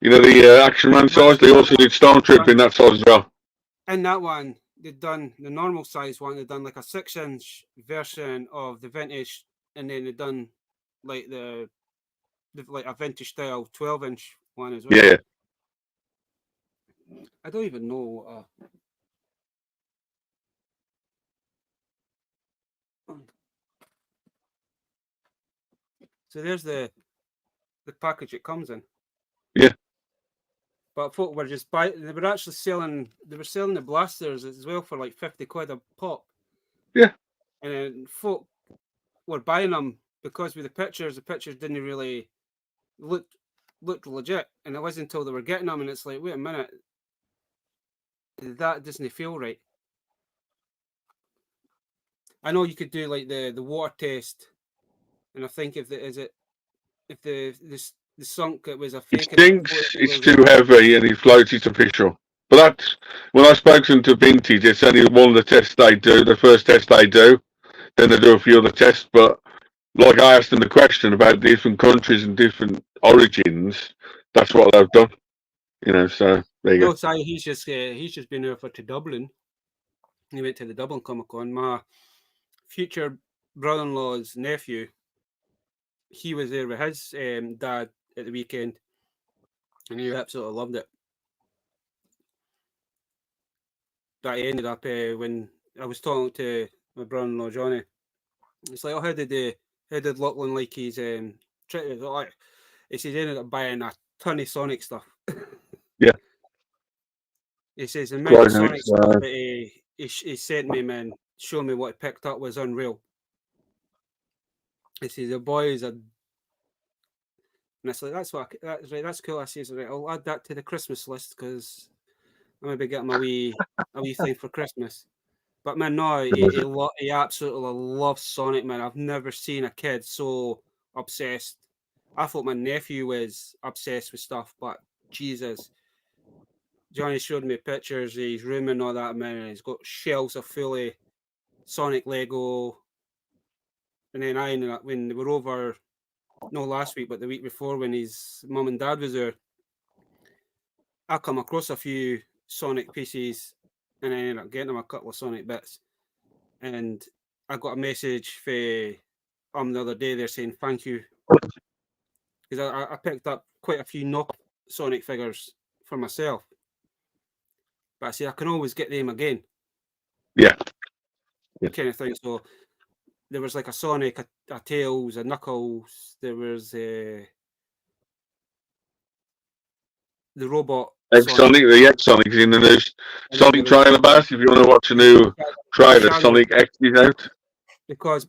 Speaker 2: You know, the Action Man size. They also did Stormtrooper in that size as well.
Speaker 3: In that one, they've done the normal size one. They've done like a 6-inch version of the vintage, and then they've done like the like a vintage style 12-inch one as well.
Speaker 2: Yeah.
Speaker 3: I don't even know. So there's the package it comes in.
Speaker 2: Yeah.
Speaker 3: But folk were just buying. They were actually selling. They were selling the blasters as well for like £50 a pop.
Speaker 2: Yeah.
Speaker 3: And then folk were buying them because with the pictures didn't really look legit. And it wasn't until they were getting them, and it's like, wait a minute, that doesn't feel right. I know you could do like the water test, and I think if the sunk, it was a fake.
Speaker 2: It stinks, it's too heavy, and it floats, it's official. But that's, when I've spoken to Vintage, it's only one of the tests they do, the first test they do. Then they do a few other tests, but like I asked them the question about different countries and different origins, that's what they've done. You know, so there you go.
Speaker 3: Sorry, he's just been over to Dublin. He went to the Dublin Comic Con. My future brother-in-law's nephew, he was there with his dad at the weekend, and he absolutely loved it. That he ended up when I was talking to my brother-in-law Johnny. It's like, "Oh, how did Lachlan like his trip?" Like, he says he ended up buying a ton of Sonic stuff.
Speaker 2: Yeah.
Speaker 3: He says the amount of Sonic stuff that he sent me, man, show me what he picked up was unreal. He says the boys are, and it's like that's right, that's cool. I says, right, I'll add that to the Christmas list because I maybe get a wee thing for Christmas. But man, no, he absolutely loves Sonic, man. I've never seen a kid so obsessed. I thought my nephew was obsessed with stuff, but Jesus. Johnny showed me pictures of his room and all that, man, and he's got shelves of fully Sonic Lego. And then I ended up, when they were over, no last week, but the week before, when his mum and dad was there, I come across a few Sonic pieces and I ended up getting him a couple of Sonic bits. And I got a message for the other day there saying thank you. Because I picked up quite a few knock Sonic figures for myself. But I said I can always get them again.
Speaker 2: Yeah.
Speaker 3: Kind of thing. So there was like a Sonic, a Tails, a Knuckles, there was the robot.
Speaker 2: Sonic, the X Sonic is in the new Sonic trailer, Bass. If you want to watch a new trailer, Sonic X is out.
Speaker 3: Because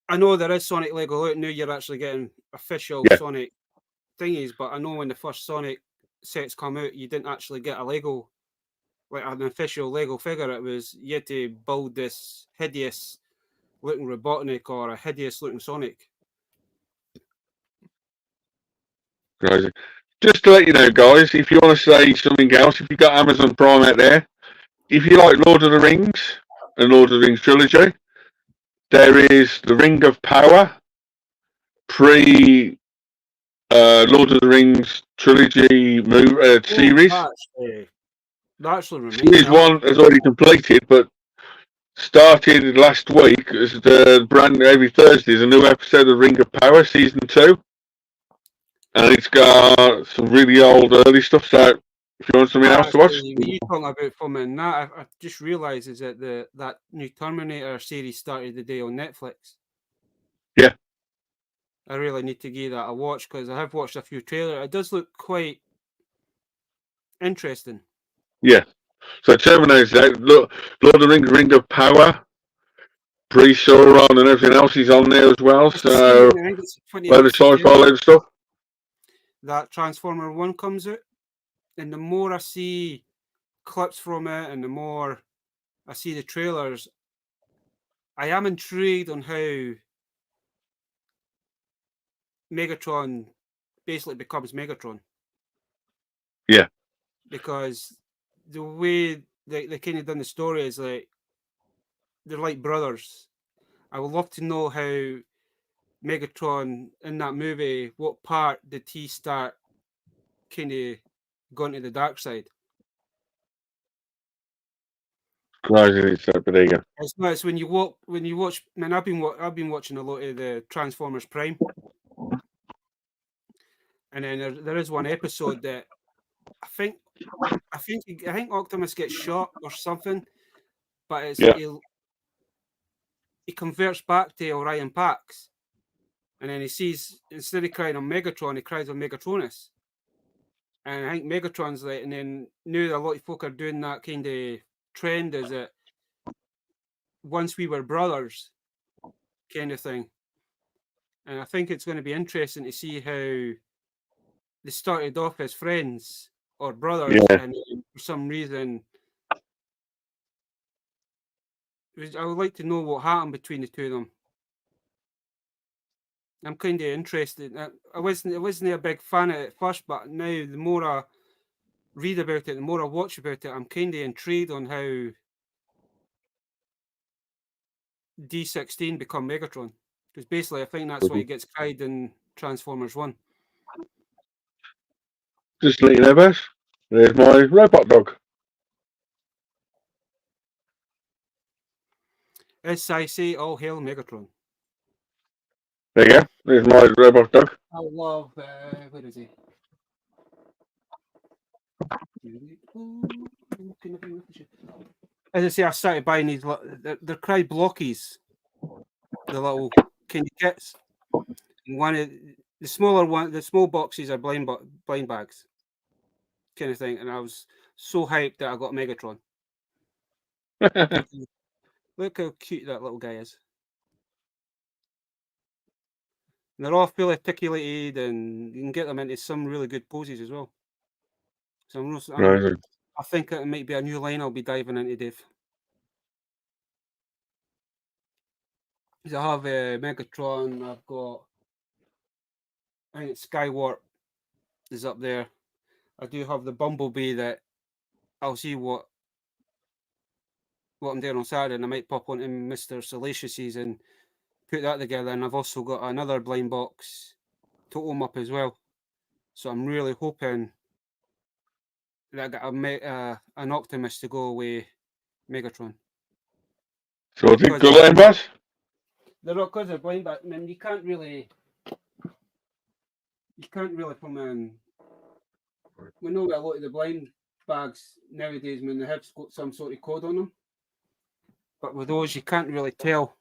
Speaker 3: I know there is Sonic Lego out now, you're actually getting official Sonic thingies, but I know when the first Sonic sets come out, you didn't actually get a Lego, like an official Lego figure. It was, you had to build this hideous looking Robotnik or a hideous looking Sonic.
Speaker 2: Crazy. Just to let you know, guys, if you want to say something else, if you've got Amazon Prime out there, if you like Lord of the Rings and Lord of the Rings trilogy, there is the Ring of Power pre Lord of the Rings trilogy series. Series 1 has already completed, but started last week as the brand every Thursday is a new episode of Ring of Power season 2. And it's got some really old early stuff, so if you want something else to watch.
Speaker 3: You talking about filming that, I just realised is that that new Terminator series started today on Netflix.
Speaker 2: Yeah.
Speaker 3: I really need to give that a watch because I have watched a few trailers. It does look quite interesting.
Speaker 2: Yeah. So Terminator's out. Look, Lord of the Rings, Ring of Power, pre-Sauron and everything else is on there as well. So, load of sci-fi, load of stuff.
Speaker 3: That Transformer 1 comes out, and the more I see clips from it and the more I see the trailers, I am intrigued on how Megatron basically becomes Megatron.
Speaker 2: Yeah.
Speaker 3: Because the way they kind of done the story is like, they're like brothers. I would love to know how Megatron in that movie, what part did he start kind of going to the dark side? It's when you watch. Man, I've been watching a lot of the Transformers Prime, and then there is one episode that I think Optimus gets shot or something, but it's he converts back to Orion Pax, and then he sees, instead of crying on Megatron, he cries on Megatronus. And I think Megatron's like, and then now a lot of folk are doing that kind of trend, is that once we were brothers kind of thing. And I think it's going to be interesting to see how they started off as friends or brothers, and for some reason, I would like to know what happened between the two of them. I'm kind of interested. I wasn't a big fan of it at first, but now the more I read about it, the more I watch about it, I'm kind of intrigued on how D16 become Megatron. Because basically, I think that's what he gets cried in Transformers 1.
Speaker 2: Just let you know, Bass. There's my robot dog.
Speaker 3: SIC, all hail Megatron.
Speaker 2: There you go. There's my robot dog.
Speaker 3: I love, where is he? As I say, I started buying these. They're cry blockies, the little kind of kits. And one of the smaller the small boxes are blind bags, kind of thing. And I was so hyped that I got Megatron. Look how cute that little guy is. And they're all fully articulated, and you can get them into some really good poses as well. So
Speaker 2: Amazing.
Speaker 3: I think it might be a new line I'll be diving into, Dave. I have Megatron. I've got, I think it's Skywarp is up there. I do have the Bumblebee that I'll see what I'm doing on Saturday, and I might pop onto Mr. Salacious's and put that together. And I've also got another blind box totem up as well. So I'm really hoping that I got an Optimus to go away Megatron.
Speaker 2: So what do you got in, boss?
Speaker 3: They're not because they're blind, but I mean, you can't really from we know that a lot of the blind bags nowadays, when they have got some sort of code on them, but with those you can't really tell.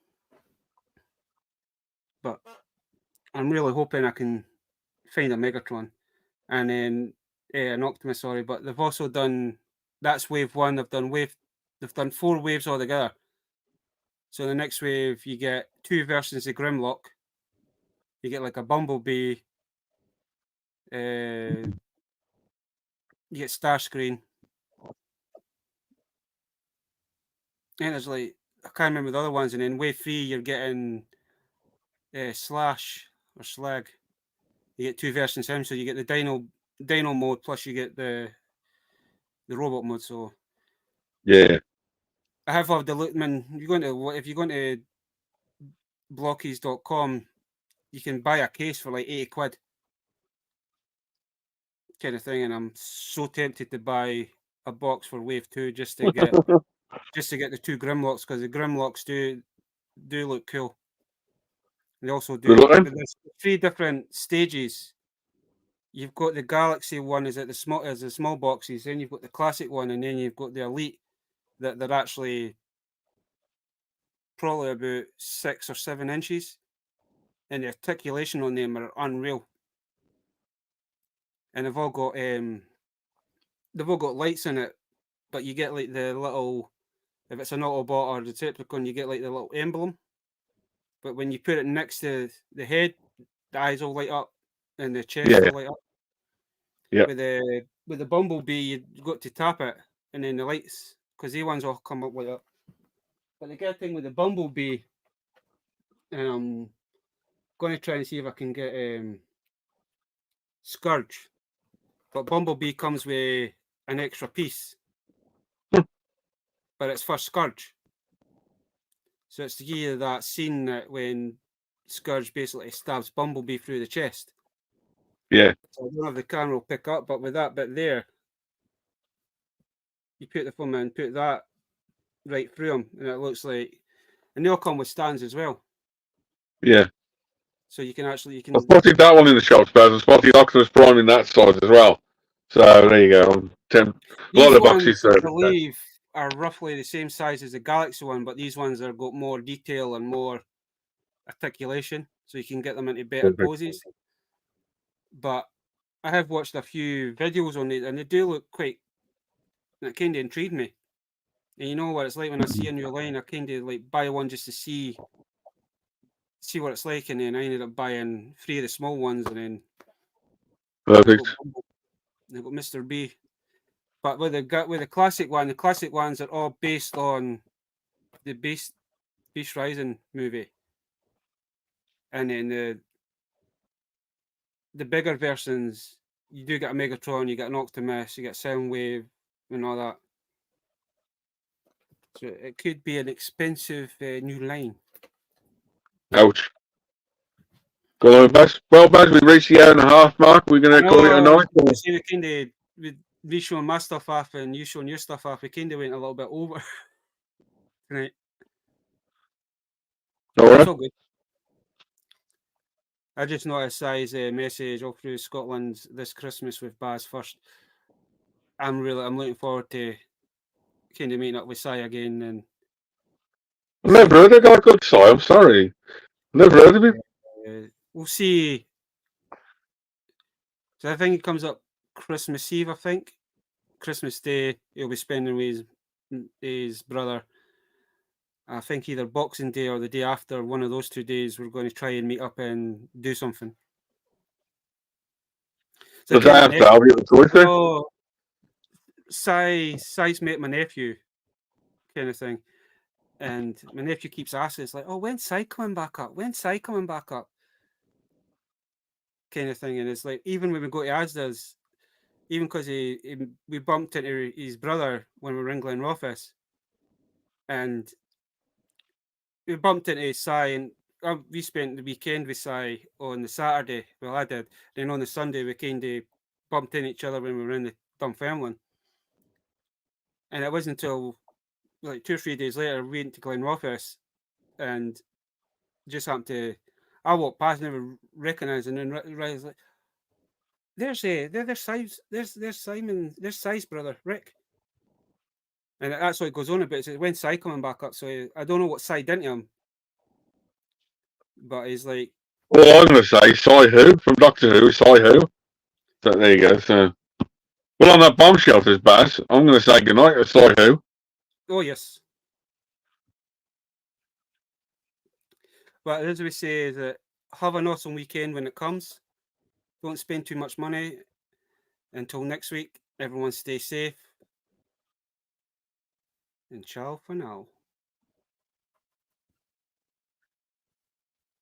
Speaker 3: But I'm really hoping I can find a Megatron and then an Optimus. Sorry, but they've also done, that's wave 1. They've done 4 waves altogether. So the next wave you get 2 versions of Grimlock. You get like a Bumblebee. You get Starscream. And there's like, I can't remember the other ones. And then wave 3 you're getting Slash or Slag. You get 2 versions of him, so you get the Dino mode plus you get the robot mode. So
Speaker 2: yeah,
Speaker 3: I have loved the look. I mean, if you go into blockies.com, you can buy a case for like 80 quid, kind of thing. And I'm so tempted to buy a box for wave 2 just to get the 2 Grimlocks, because the Grimlocks do look cool. They also do. There's 3 different stages. You've got the Galaxy one is at the small boxes, then you've got the classic one, and then you've got the Elite that they're actually probably about 6 or 7 inches, and the articulation on them are unreal. And they've all got lights in it, but you get like the little, if it's an Autobot or Decepticon, you get like the little emblem. But when you put it next to the head, the eyes will light up and the chest will light up.
Speaker 2: Yeah.
Speaker 3: With the Bumblebee, you've got to tap it, and then the lights, because these ones all come up like that. But the good thing with the Bumblebee, and I'm going to try and see if I can get Scourge. But Bumblebee comes with an extra piece, but it's for Scourge. So it's to give you that scene that when Scourge basically stabs Bumblebee through the chest.
Speaker 2: Yeah.
Speaker 3: So I don't know if the camera will pick up, but with that bit there, you put the film in, put that right through them, and it looks like, and they'll come with stands as well.
Speaker 2: Yeah.
Speaker 3: So you can. I
Speaker 2: spotted that one in the shops, but I spotted Optimus Prime in that size as well. So there you go. A lot of boxes.
Speaker 3: I believe are roughly the same size as the Galaxy one, but these ones have got more detail and more articulation, so you can get them into better poses. But I have watched a few videos on it, and they do look quite. It kind of intrigued me. And you know what it's like when I see a new line, I kind of like buy one just to see what it's like, and then I ended up buying 3 of the small ones, and then
Speaker 2: perfect.
Speaker 3: They've got Mr. B. But with the classic one, the classic ones are all based on the Beast Rising movie, and then the bigger versions, you do get a Megatron, you get an Optimus, you get Soundwave, and all that. So it could be an expensive new line.
Speaker 2: Ouch. Well, Baz, we reached the 1.5 mark. We're going to call it a night.
Speaker 3: See, we kind of, with me showing my stuff off and you showing your stuff off, we kind of went a little bit over tonight.
Speaker 2: All right.
Speaker 3: It's all good. I just noticed Si's message all through Scotland this Christmas with Baz first. I'm looking forward to kind of meeting up with Si again. And
Speaker 2: I've never heard of a guy called Si. I'm sorry. Never heard of him.
Speaker 3: We'll see. So I think it comes up Christmas Eve, I think. Christmas Day, he'll be spending with his brother. I think either Boxing Day or the day after, one of those 2 days, we're going to try and meet up and do something.
Speaker 2: The day after, I'll be at the toy fair.
Speaker 3: Oh, Si's met my nephew, kind of thing. And my nephew keeps asking, it's like, oh, when's Si coming back up? When's Si coming back up? Kind of thing. And it's like, even when we go to Asda's, even because we bumped into his brother when we were in Glenrothes, and we bumped into Si, and we spent the weekend with Si on the Saturday. Well, I did. Then on the Sunday, we kind of bumped into each other when we were in the Dunfermline. And it wasn't until like 2 or 3 days later, we went to Glenrothes and just happened to, I walked past, never recognised, and then realised, like, there's Simon, there's Si's brother, Rick. And that's what it goes on about. It's when Si coming back up, so I don't know what Si did to him. But he's like,
Speaker 2: well, I'm going to say Si Who from Doctor Who, Si Who. So there you go. So, well, on that bombshell, says Baz, I'm going to say goodnight to Si Who.
Speaker 3: oh yes. But as we say, that have an awesome weekend when it comes. Don't spend too much money. Until next week, everyone stay safe. And ciao for now.